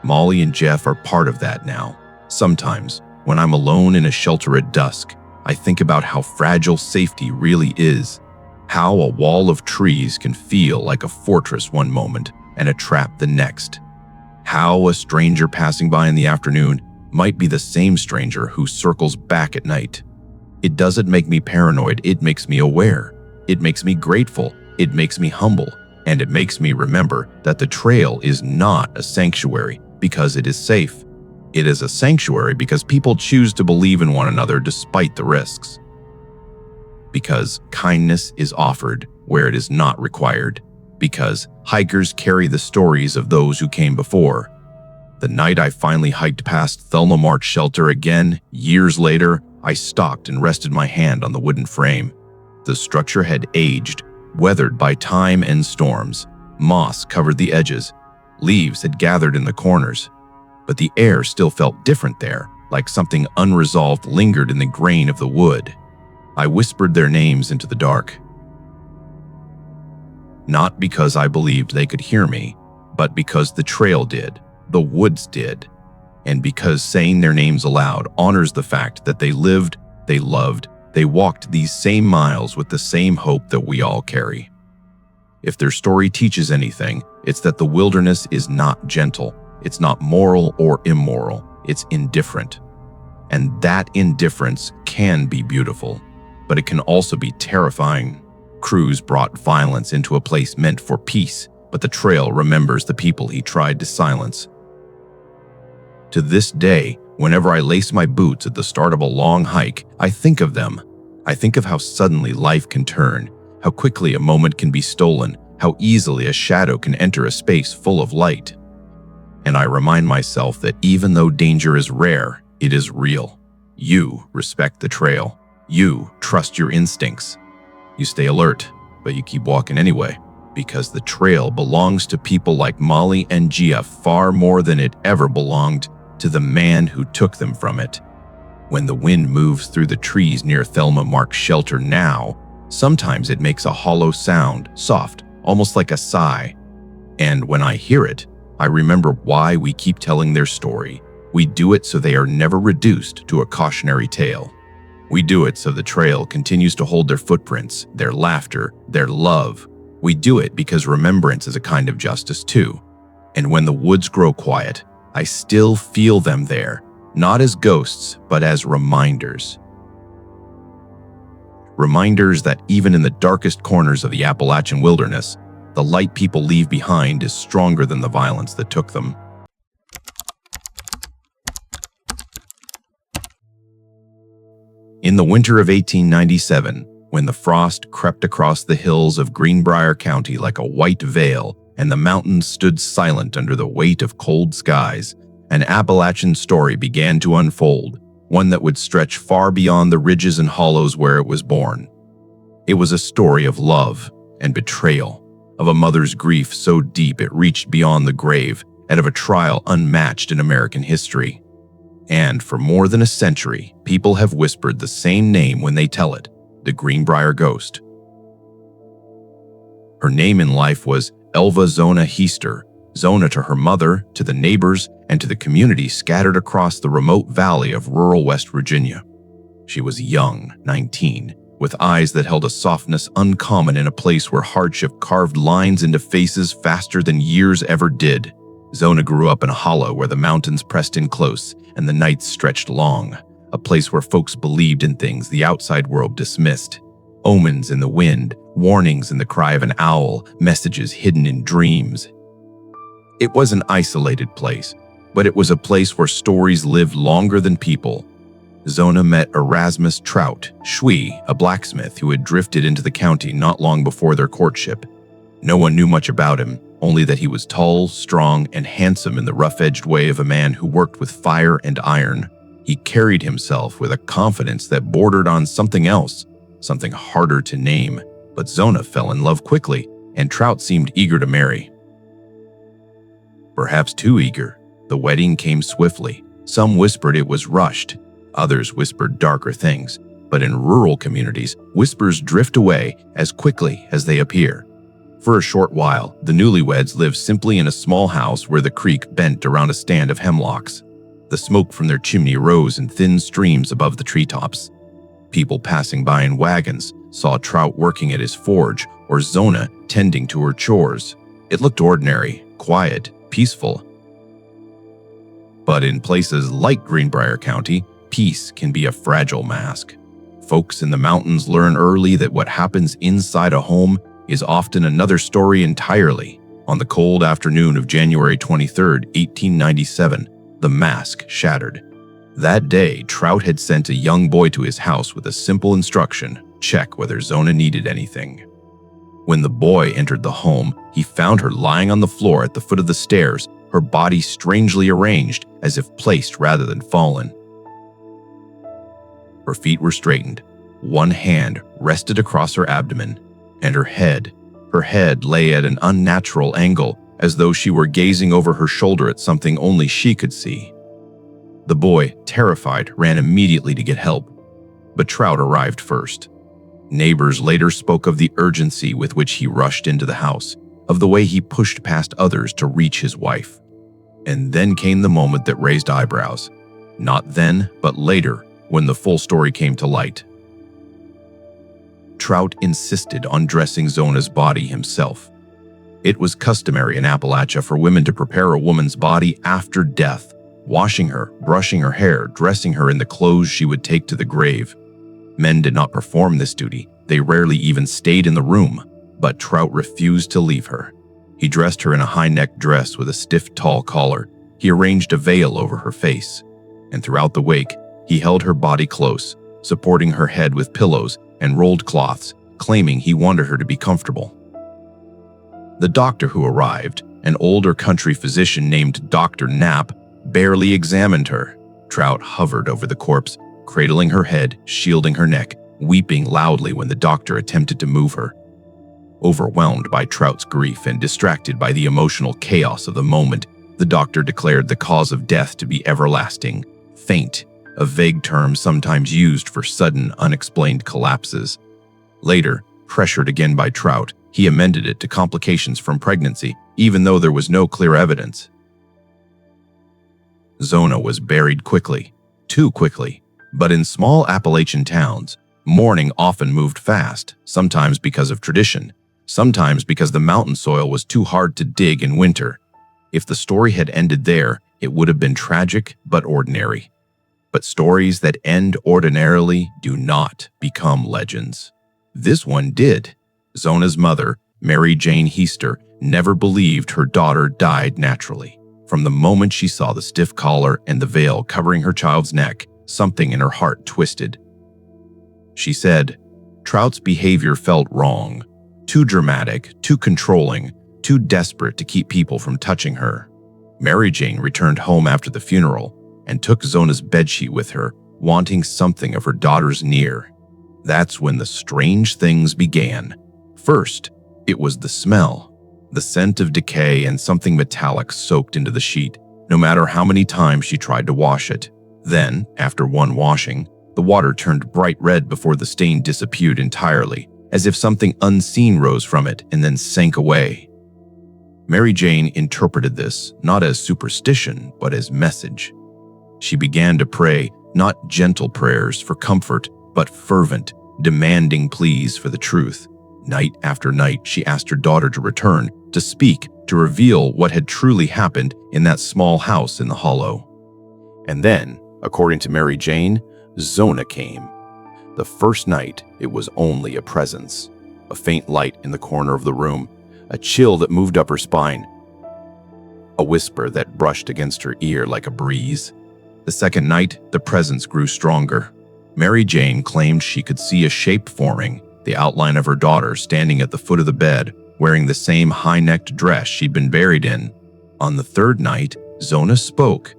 Molly and Jeff are part of that now. Sometimes, when I'm alone in a shelter at dusk, I think about how fragile safety really is. How a wall of trees can feel like a fortress one moment and a trap the next. How a stranger passing by in the afternoon might be the same stranger who circles back at night. It doesn't make me paranoid, it makes me aware. It makes me grateful. It makes me humble, and it makes me remember that the trail is not a sanctuary because it is safe. It is a sanctuary because people choose to believe in one another despite the risks. Because kindness is offered where it is not required. Because hikers carry the stories of those who came before. The night I finally hiked past Thelma March Shelter again, years later, I stopped and rested my hand on the wooden frame. The structure had aged, weathered by time and storms. Moss covered the edges. Leaves had gathered in the corners. But the air still felt different there, like something unresolved lingered in the grain of the wood. I whispered their names into the dark. Not because I believed they could hear me, but because the trail did, the woods did, and because saying their names aloud honors the fact that they lived, they loved, they walked these same miles with the same hope that we all carry. If their story teaches anything, it's that the wilderness is not gentle, it's not moral or immoral, it's indifferent. And that indifference can be beautiful. but it can also be terrifying. Crews brought violence into a place meant for peace, but the trail remembers the people he tried to silence. To this day, whenever I lace my boots at the start of a long hike, I think of them. I think of how suddenly life can turn, how quickly a moment can be stolen, how easily a shadow can enter a space full of light. And I remind myself that even though danger is rare, it is real. You respect the trail. You trust your instincts. You stay alert, but you keep walking anyway, because the trail belongs to people like Molly and Gia far more than it ever belonged to the man who took them from it. When the wind moves through the trees near Thelma Mark's shelter now, sometimes it makes a hollow sound, soft, almost like a sigh. And when I hear it, I remember why we keep telling their story. We do it so they are never reduced to a cautionary tale. We do it so the trail continues to hold their footprints, their laughter, their love. We do it because remembrance is a kind of justice too. And when the woods grow quiet, I still feel them there, not as ghosts, but as reminders. Reminders that even in the darkest corners of the Appalachian wilderness, the light people leave behind is stronger than the violence that took them. In the winter of 1897, when the frost crept across the hills of Greenbrier County like a white veil and the mountains stood silent under the weight of cold skies, an Appalachian story began to unfold, one that would stretch far beyond the ridges and hollows where it was born. It was a story of love and betrayal, of a mother's grief so deep it reached beyond the grave, and of a trial unmatched in American history. And for more than a century, people have whispered the same name when they tell it, the Greenbrier Ghost. Her name in life was Elva Zona Heister, Zona to her mother, to the neighbors, and to the community scattered across the remote valley of rural West Virginia. She was young, 19, with eyes that held a softness uncommon in a place where hardship carved lines into faces faster than years ever did. Zona grew up in a hollow where the mountains pressed in close and the nights stretched long, a place where folks believed in things the outside world dismissed. Omens in the wind, warnings in the cry of an owl, messages hidden in dreams. It was an isolated place, but it was a place where stories lived longer than people. Zona met Erasmus Trout, Shui, a blacksmith who had drifted into the county not long before their courtship. No one knew much about him, only that he was tall, strong, and handsome in the rough-edged way of a man who worked with fire and iron. He carried himself with a confidence that bordered on something else, something harder to name. But Zona fell in love quickly, and Trout seemed eager to marry. Perhaps too eager. The wedding came swiftly. Some whispered it was rushed. Others whispered darker things. But in rural communities, whispers drift away as quickly as they appear. For a short while, the newlyweds lived simply in a small house where the creek bent around a stand of hemlocks. The smoke from their chimney rose in thin streams above the treetops. People passing by in wagons saw Trout working at his forge or Zona tending to her chores. It looked ordinary, quiet, peaceful. But in places like Greenbrier County, peace can be a fragile mask. Folks in the mountains learn early that what happens inside a home is often another story entirely. On the cold afternoon of January 23, 1897, the mask shattered. That day, Trout had sent a young boy to his house with a simple instruction: check whether Zona needed anything. When the boy entered the home, he found her lying on the floor at the foot of the stairs, her body strangely arranged as if placed rather than fallen. Her feet were straightened, one hand rested across her abdomen, and her head lay at an unnatural angle, as though she were gazing over her shoulder at something only she could see. The boy, terrified, ran immediately to get help, but Trout arrived first. Neighbors later spoke of the urgency with which he rushed into the house, of the way he pushed past others to reach his wife. And then came the moment that raised eyebrows. Not then, but later, when the full story came to light. Trout insisted on dressing Zona's body himself. It was customary in Appalachia for women to prepare a woman's body after death, washing her, brushing her hair, dressing her in the clothes she would take to the grave. Men did not perform this duty. They rarely even stayed in the room, but Trout refused to leave her. He dressed her in a high-necked dress with a stiff, tall collar. He arranged a veil over her face, and throughout the wake, he held her body close, supporting her head with pillows and rolled cloths, claiming he wanted her to be comfortable. The doctor who arrived, an older country physician named Dr. Knapp, barely examined her. Trout hovered over the corpse, cradling her head, shielding her neck, weeping loudly when the doctor attempted to move her. Overwhelmed by Trout's grief and distracted by the emotional chaos of the moment, the doctor declared the cause of death to be everlasting, faint, a vague term sometimes used for sudden, unexplained collapses. Later, pressured again by Trout, he amended it to complications from pregnancy, even though there was no clear evidence. Zona was buried quickly, too quickly, but in small Appalachian towns, mourning often moved fast, sometimes because of tradition, sometimes because the mountain soil was too hard to dig in winter. If the story had ended there, it would have been tragic but ordinary. But stories that end ordinarily do not become legends. This one did. Zona's mother, Mary Jane Heister, never believed her daughter died naturally. From the moment she saw the stiff collar and the veil covering her child's neck, something in her heart twisted. She said, "Trout's behavior felt wrong, too dramatic, too controlling, too desperate to keep people from touching her." Mary Jane returned home after the funeral and took Zona's bedsheet with her, wanting something of her daughter's near. That's when the strange things began. First, it was the smell. The scent of decay and something metallic soaked into the sheet, no matter how many times she tried to wash it. Then, after one washing, the water turned bright red before the stain disappeared entirely, as if something unseen rose from it and then sank away. Mary Jane interpreted this not as superstition, but as message. She began to pray, not gentle prayers for comfort, but fervent, demanding pleas for the truth. Night after night, she asked her daughter to return, to speak, to reveal what had truly happened in that small house in the hollow. And then, according to Mary Jane, Zona came. The first night, it was only a presence, a faint light in the corner of the room, a chill that moved up her spine, a whisper that brushed against her ear like a breeze. The second night, the presence grew stronger. Mary Jane claimed she could see a shape forming, the outline of her daughter standing at the foot of the bed, wearing the same high-necked dress she'd been buried in. On the third night, Zona spoke.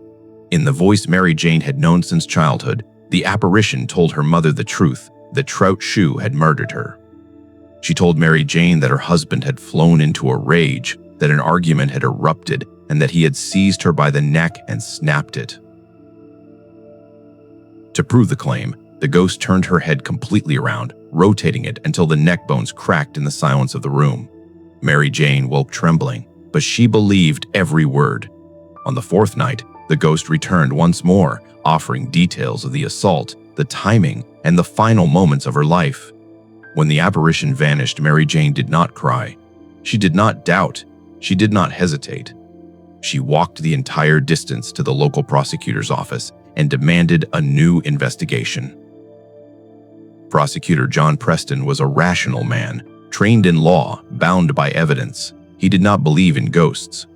In the voice Mary Jane had known since childhood, the apparition told her mother the truth, that Trout Shue had murdered her. She told Mary Jane that her husband had flown into a rage, that an argument had erupted, and that he had seized her by the neck and snapped it. To prove the claim, the ghost turned her head completely around, rotating it until the neck bones cracked in the silence of the room. Mary Jane woke trembling, but she believed every word. On the fourth night, the ghost returned once more, offering details of the assault, the timing, and the final moments of her life. When the apparition vanished, Mary Jane did not cry. She did not doubt. She did not hesitate. She walked the entire distance to the local prosecutor's office and demanded a new investigation. Prosecutor John Preston was a rational man, trained in law, bound by evidence. He did not believe in ghosts,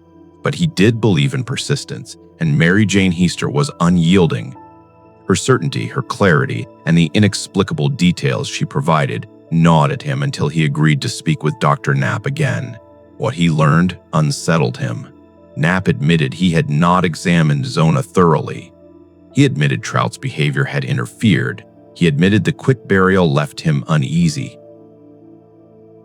but he did believe in persistence, and Mary Jane Heister was unyielding. Her certainty, her clarity, and the inexplicable details she provided gnawed at him until he agreed to speak with Dr. Knapp again. What he learned unsettled him. Knapp admitted he had not examined Zona thoroughly. He admitted Trout's behavior had interfered. He admitted the quick burial left him uneasy.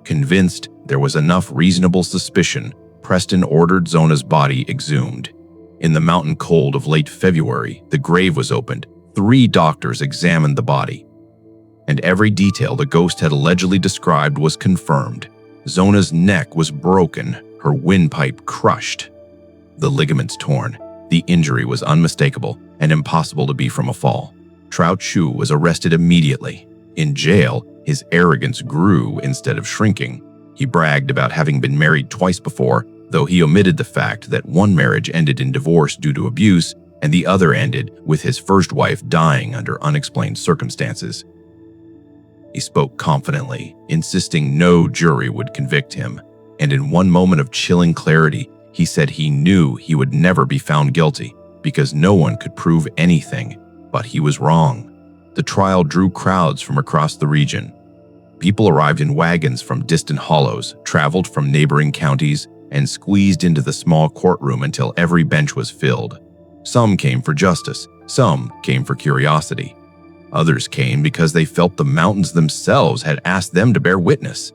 Convinced there was enough reasonable suspicion, Preston ordered Zona's body exhumed. In the mountain cold of late February, the grave was opened. 3 doctors examined the body, and every detail the ghost had allegedly described was confirmed. Zona's neck was broken, her windpipe crushed, the ligaments torn. The injury was unmistakable and impossible to be from a fall. Trout Shue was arrested immediately. In jail, his arrogance grew instead of shrinking. He bragged about having been married twice before, though he omitted the fact that one marriage ended in divorce due to abuse and the other ended with his first wife dying under unexplained circumstances. He spoke confidently, insisting no jury would convict him, and in one moment of chilling clarity, he said he knew he would never be found guilty because no one could prove anything, but he was wrong. The trial drew crowds from across the region. People arrived in wagons from distant hollows, traveled from neighboring counties, and squeezed into the small courtroom until every bench was filled. Some came for justice, some came for curiosity. Others came because they felt the mountains themselves had asked them to bear witness.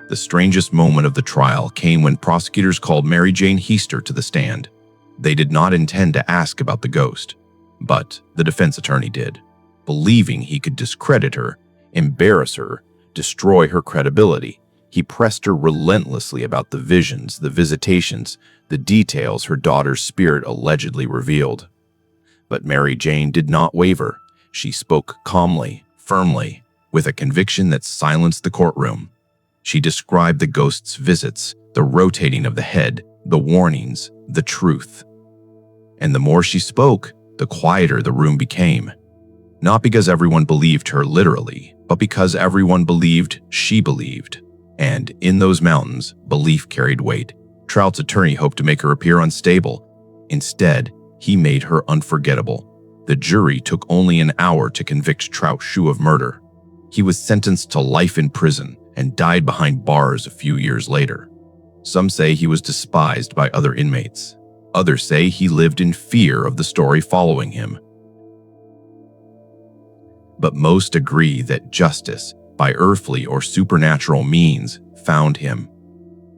The strangest moment of the trial came when prosecutors called Mary Jane Heaster to the stand. They did not intend to ask about the ghost, but the defense attorney did, believing he could discredit her, embarrass her, destroy her credibility. He pressed her relentlessly about the visions, the visitations, the details her daughter's spirit allegedly revealed. But Mary Jane did not waver. She spoke calmly, firmly, with a conviction that silenced the courtroom. She described the ghost's visits, the rotating of the head, the warnings, the truth. And the more she spoke, the quieter the room became. Not because everyone believed her literally, but because everyone believed she believed. And in those mountains, belief carried weight. Trout's attorney hoped to make her appear unstable. Instead, he made her unforgettable. The jury took only an hour to convict Trout Shue of murder. He was sentenced to life in prison and died behind bars a few years later. Some say he was despised by other inmates. Others say he lived in fear of the story following him. But most agree that justice, by earthly or supernatural means, found him.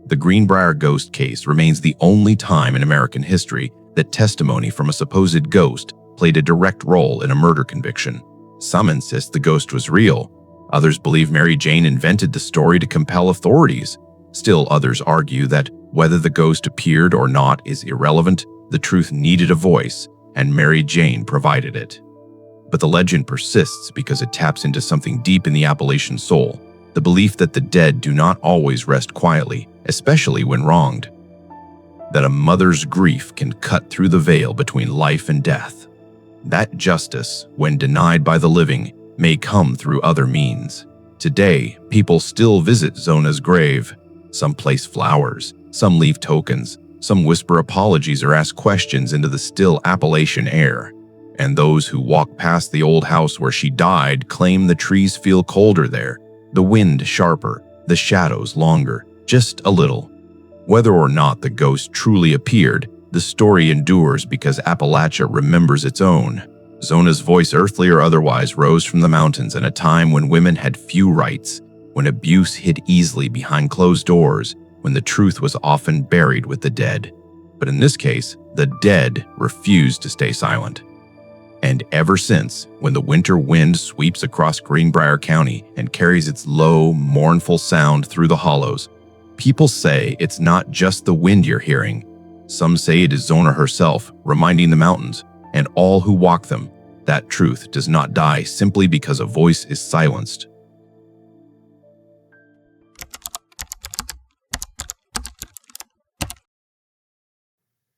The Greenbrier ghost case remains the only time in American history that testimony from a supposed ghost played a direct role in a murder conviction. Some insist the ghost was real. Others believe Mary Jane invented the story to compel authorities. Still others argue that whether the ghost appeared or not is irrelevant. The truth needed a voice, and Mary Jane provided it. But the legend persists because it taps into something deep in the Appalachian soul, the belief that the dead do not always rest quietly, especially when wronged. That a mother's grief can cut through the veil between life and death. That justice, when denied by the living, may come through other means. Today, people still visit Zona's grave. Some place flowers, some leave tokens, some whisper apologies or ask questions into the still Appalachian air. And those who walk past the old house where she died claim the trees feel colder there, the wind sharper, the shadows longer, just a little. Whether or not the ghost truly appeared, the story endures because Appalachia remembers its own. Zona's voice, earthly or otherwise, rose from the mountains in a time when women had few rights, when abuse hid easily behind closed doors, when the truth was often buried with the dead. But in this case, the dead refused to stay silent. And ever since, when the winter wind sweeps across Greenbrier County and carries its low, mournful sound through the hollows, people say it's not just the wind you're hearing. Some say it is Zona herself, reminding the mountains, and all who walk them, that truth does not die simply because a voice is silenced.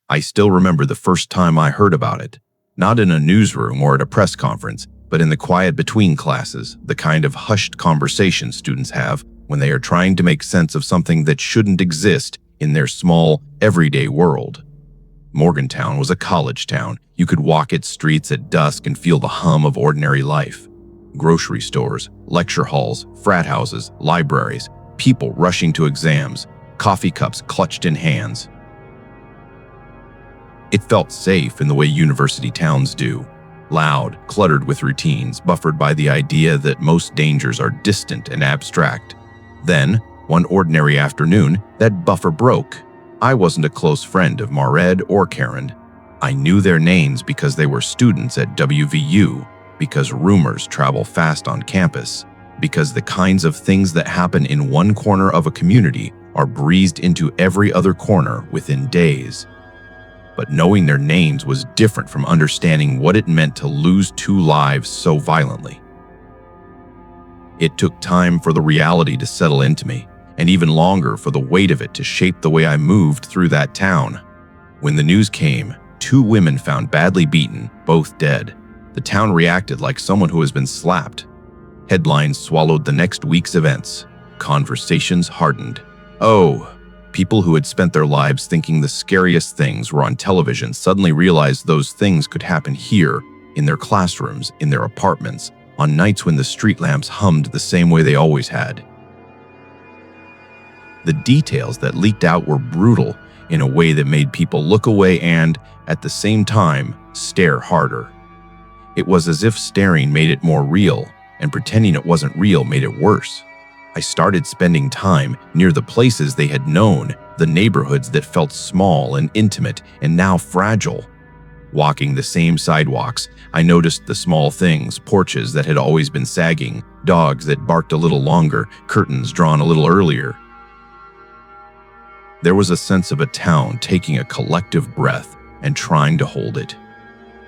I still remember the first time I heard about it. Not in a newsroom or at a press conference, but in the quiet between classes, the kind of hushed conversation students have when they are trying to make sense of something that shouldn't exist in their small, everyday world. Morgantown was a college town. You could walk its streets at dusk and feel the hum of ordinary life. Grocery stores, lecture halls, frat houses, libraries, people rushing to exams, coffee cups clutched in hands. It felt safe in the way university towns do. Loud, cluttered with routines, buffered by the idea that most dangers are distant and abstract. Then, one ordinary afternoon, that buffer broke. I wasn't a close friend of Mared or Karen. I knew their names because they were students at WVU, because rumors travel fast on campus, because the kinds of things that happen in one corner of a community are breezed into every other corner within days. But knowing their names was different from understanding what it meant to lose two lives so violently. It took time for the reality to settle into me, and even longer for the weight of it to shape the way I moved through that town. When the news came, 2 women found badly beaten, both dead. The town reacted like someone who has been slapped. Headlines swallowed the next week's events. Conversations hardened. Oh, people who had spent their lives thinking the scariest things were on television suddenly realized those things could happen here, in their classrooms, in their apartments, on nights when the street lamps hummed the same way they always had. The details that leaked out were brutal in a way that made people look away and, at the same time, stare harder. It was as if staring made it more real, and pretending it wasn't real made it worse. I started spending time near the places they had known, the neighborhoods that felt small and intimate and now fragile. Walking the same sidewalks, I noticed the small things, porches that had always been sagging, dogs that barked a little longer, curtains drawn a little earlier. There was a sense of a town taking a collective breath and trying to hold it.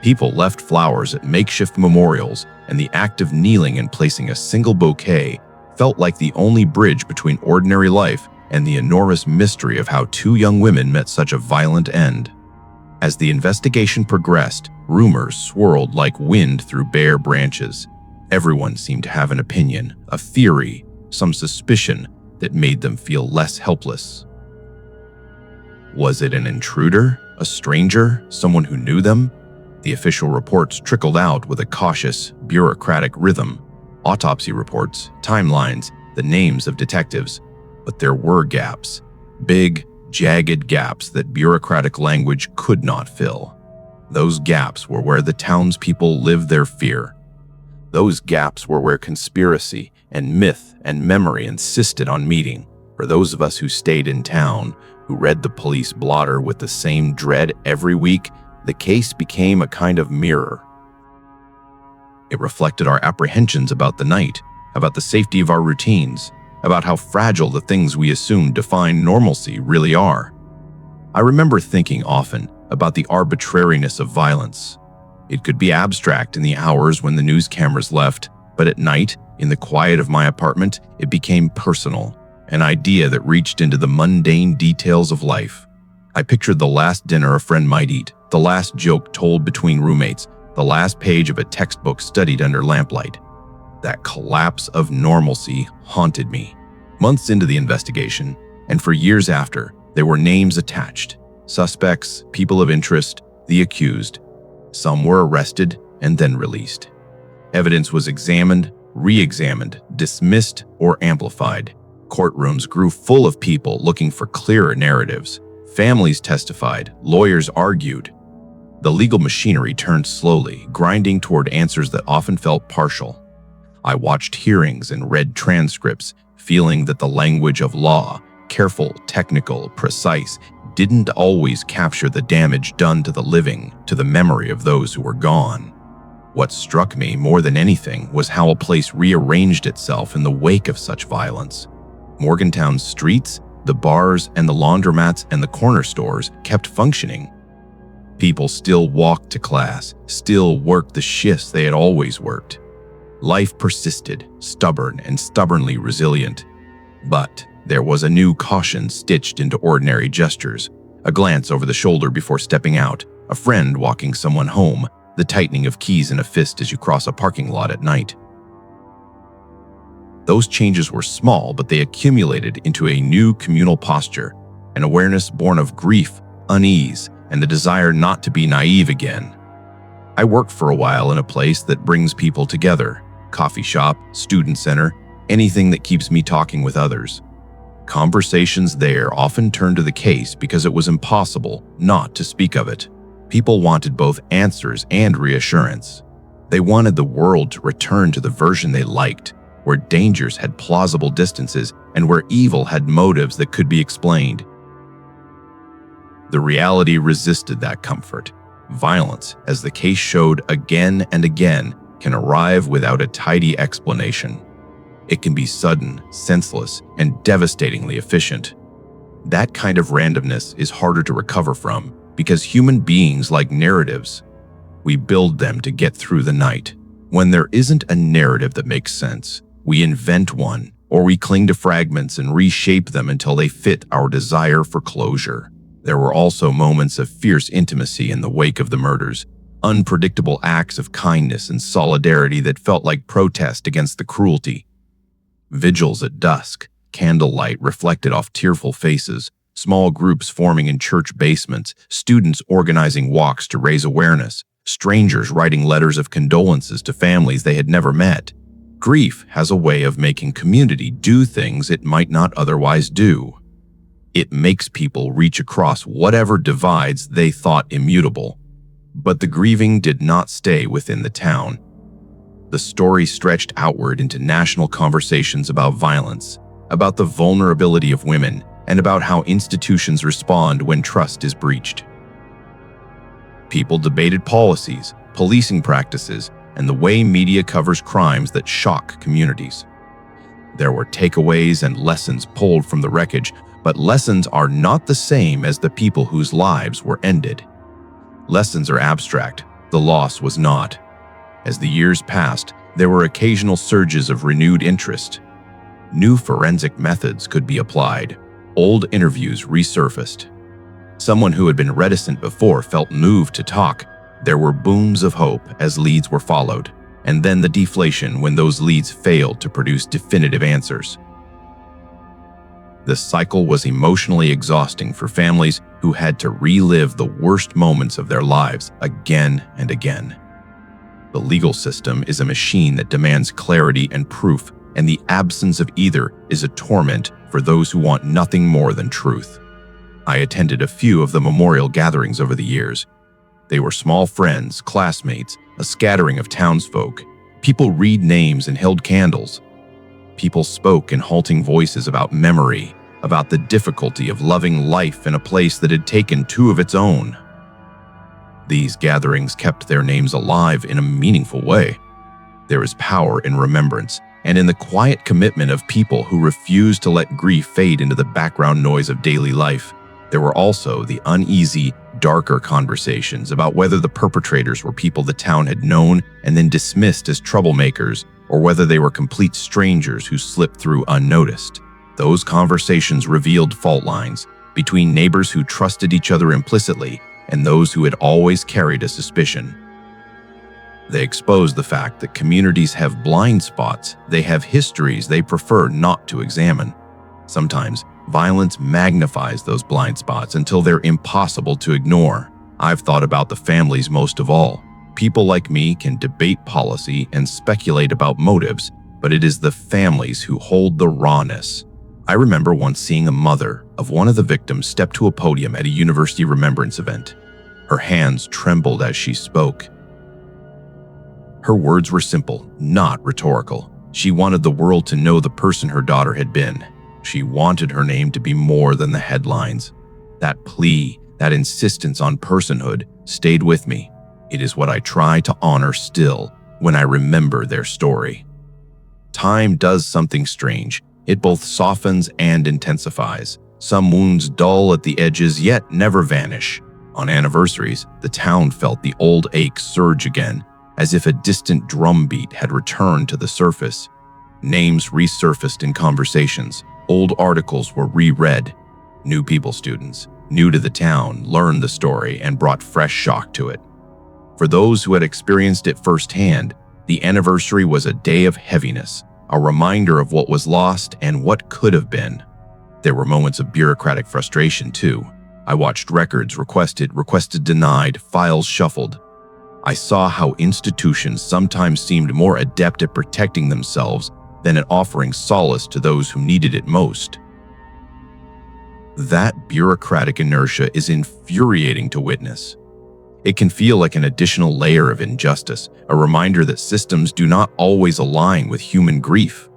People left flowers at makeshift memorials, and the act of kneeling and placing a single bouquet felt like the only bridge between ordinary life and the enormous mystery of how two young women met such a violent end. As the investigation progressed, rumors swirled like wind through bare branches. Everyone seemed to have an opinion, a theory, some suspicion that made them feel less helpless. Was it an intruder, a stranger, someone who knew them? The official reports trickled out with a cautious, bureaucratic rhythm. Autopsy reports, timelines, the names of detectives. But there were gaps. Big, jagged gaps that bureaucratic language could not fill. Those gaps were where the townspeople lived their fear. Those gaps were where conspiracy and myth and memory insisted on meeting. For those of us who stayed in town, who read the police blotter with the same dread every week, the case became a kind of mirror. It reflected our apprehensions about the night, about the safety of our routines, about how fragile the things we assumed define normalcy really are. I remember thinking often about the arbitrariness of violence. It could be abstract in the hours when the news cameras left, but at night, in the quiet of my apartment, it became personal, an idea that reached into the mundane details of life. I pictured the last dinner a friend might eat, the last joke told between roommates, the last page of a textbook studied under lamplight. That collapse of normalcy haunted me. Months into the investigation, and for years after, there were names attached. Suspects, people of interest, the accused. Some were arrested and then released. Evidence was examined, re-examined, dismissed, or amplified. Courtrooms grew full of people looking for clearer narratives. Families testified, lawyers argued. The legal machinery turned slowly, grinding toward answers that often felt partial. I watched hearings and read transcripts, feeling that the language of law, careful, technical, precise, didn't always capture the damage done to the living, to the memory of those who were gone. What struck me more than anything was how a place rearranged itself in the wake of such violence. Morgantown's streets, the bars and the laundromats and the corner stores kept functioning. People still walked to class, still worked the shifts they had always worked. Life persisted, stubborn and stubbornly resilient. But there was a new caution stitched into ordinary gestures, a glance over the shoulder before stepping out, a friend walking someone home, the tightening of keys in a fist as you cross a parking lot at night. Those changes were small, but they accumulated into a new communal posture, an awareness born of grief, unease, and the desire not to be naive again. I worked for a while in a place that brings people together, coffee shop, student center, anything that keeps me talking with others. Conversations there often turned to the case because it was impossible not to speak of it. People wanted both answers and reassurance. They wanted the world to return to the version they liked, where dangers had plausible distances and where evil had motives that could be explained. The reality resisted that comfort. Violence, as the case showed again and again, can arrive without a tidy explanation. It can be sudden, senseless, and devastatingly efficient. That kind of randomness is harder to recover from because human beings like narratives. We build them to get through the night. When there isn't a narrative that makes sense, we invent one, or we cling to fragments and reshape them until they fit our desire for closure. There were also moments of fierce intimacy in the wake of the murders, unpredictable acts of kindness and solidarity that felt like protest against the cruelty. Vigils at dusk, candlelight reflected off tearful faces, small groups forming in church basements, students organizing walks to raise awareness, strangers writing letters of condolences to families they had never met. Grief has a way of making community do things it might not otherwise do. It makes people reach across whatever divides they thought immutable. But the grieving did not stay within the town. The story stretched outward into national conversations about violence, about the vulnerability of women, and about how institutions respond when trust is breached. People debated policies, policing practices, and the way media covers crimes that shock communities. There were takeaways and lessons pulled from the wreckage, but lessons are not the same as the people whose lives were ended. Lessons are abstract, the loss was not. As the years passed, there were occasional surges of renewed interest. New forensic methods could be applied. Old interviews resurfaced. Someone who had been reticent before felt moved to talk. There were booms of hope as leads were followed, and then the deflation when those leads failed to produce definitive answers. The cycle was emotionally exhausting for families who had to relive the worst moments of their lives again and again. The legal system is a machine that demands clarity and proof, and the absence of either is a torment for those who want nothing more than truth. I attended a few of the memorial gatherings over the years. They were small friends, classmates, a scattering of townsfolk. People read names and held candles. People spoke in halting voices about memory, about the difficulty of loving life in a place that had taken two of its own. These gatherings kept their names alive in a meaningful way. There is power in remembrance and in the quiet commitment of people who refuse to let grief fade into the background noise of daily life. There were also the uneasy, darker conversations about whether the perpetrators were people the town had known and then dismissed as troublemakers, or whether they were complete strangers who slipped through unnoticed. Those conversations revealed fault lines between neighbors who trusted each other implicitly and those who had always carried a suspicion. They exposed the fact that communities have blind spots, they have histories they prefer not to examine. Sometimes, violence magnifies those blind spots until they're impossible to ignore. I've thought about the families most of all. People like me can debate policy and speculate about motives, but it is the families who hold the rawness. I remember once seeing a mother of one of the victims step to a podium at a university remembrance event. Her hands trembled as she spoke. Her words were simple, not rhetorical. She wanted the world to know the person her daughter had been. She wanted her name to be more than the headlines. That plea, that insistence on personhood, stayed with me. It is what I try to honor still when I remember their story. Time does something strange. It both softens and intensifies. Some wounds dull at the edges yet never vanish. On anniversaries, the town felt the old ache surge again, as if a distant drumbeat had returned to the surface. Names resurfaced in conversations. Old articles were reread. New people students, new to the town, learned the story and brought fresh shock to it. For those who had experienced it firsthand, the anniversary was a day of heaviness, a reminder of what was lost and what could have been. There were moments of bureaucratic frustration too. I watched records requested, denied, files shuffled. I saw how institutions sometimes seemed more adept at protecting themselves than at offering solace to those who needed it most. That bureaucratic inertia is infuriating to witness. It can feel like an additional layer of injustice, a reminder that systems do not always align with human grief.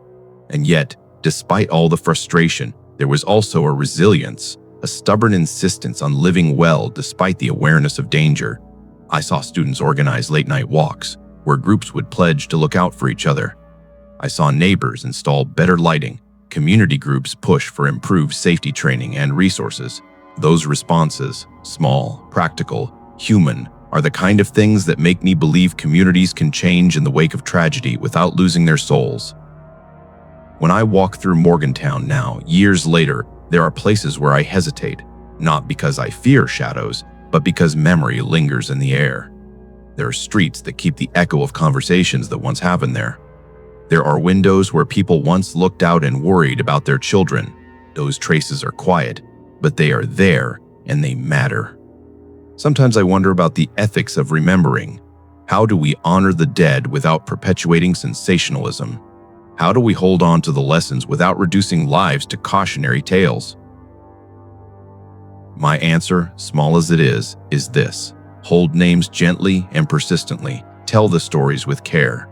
And yet, despite all the frustration, there was also a resilience, a stubborn insistence on living well despite the awareness of danger. I saw students organize late-night walks, where groups would pledge to look out for each other. I saw neighbors install better lighting, community groups push for improved safety training and resources. Those responses, small, practical, human, are the kind of things that make me believe communities can change in the wake of tragedy without losing their souls. When I walk through Morgantown now, years later, there are places where I hesitate, not because I fear shadows, but because memory lingers in the air. There are streets that keep the echo of conversations that once happened there. There are windows where people once looked out and worried about their children. Those traces are quiet, but they are there and they matter. Sometimes I wonder about the ethics of remembering. How do we honor the dead without perpetuating sensationalism? How do we hold on to the lessons without reducing lives to cautionary tales? My answer, small as it is this: hold names gently and persistently. Tell the stories with care.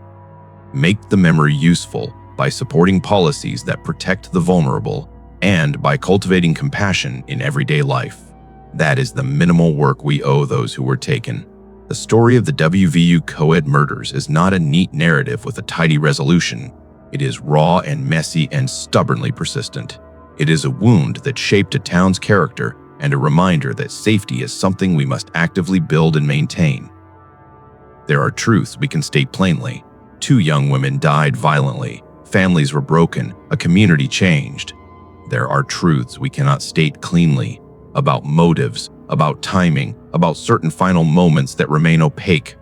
Make the memory useful by supporting policies that protect the vulnerable and by cultivating compassion in everyday life. That is the minimal work we owe those who were taken. The story of the WVU co-ed murders is not a neat narrative with a tidy resolution. It is raw and messy and stubbornly persistent. It is a wound that shaped a town's character and a reminder that safety is something we must actively build and maintain. There are truths we can state plainly. 2 young women died violently. Families were broken. A community changed. There are truths we cannot state cleanly, about motives, about timing, about certain final moments that remain opaque.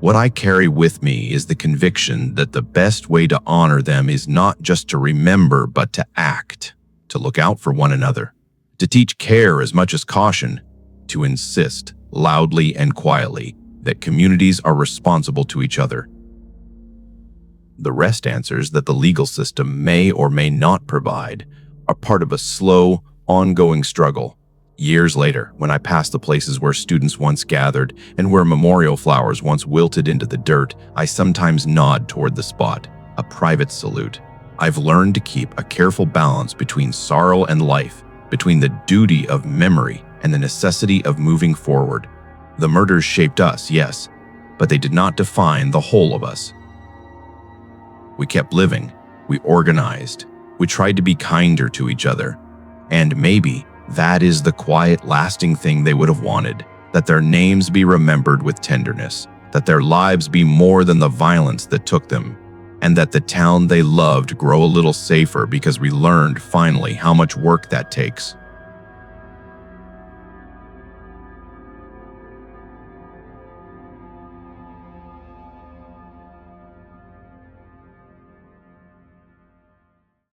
What I carry with me is the conviction that the best way to honor them is not just to remember, but to act, to look out for one another, to teach care as much as caution, to insist, loudly and quietly, that communities are responsible to each other. The rest answers that the legal system may or may not provide are part of a slow, ongoing struggle. Years later, when I pass the places where students once gathered and where memorial flowers once wilted into the dirt, I sometimes nod toward the spot, a private salute. I've learned to keep a careful balance between sorrow and life, between the duty of memory and the necessity of moving forward. The murders shaped us, yes, but they did not define the whole of us. We kept living, we organized, we tried to be kinder to each other, and maybe that is the quiet, lasting thing they would have wanted, that their names be remembered with tenderness, that their lives be more than the violence that took them, and that the town they loved grow a little safer because we learned finally how much work that takes.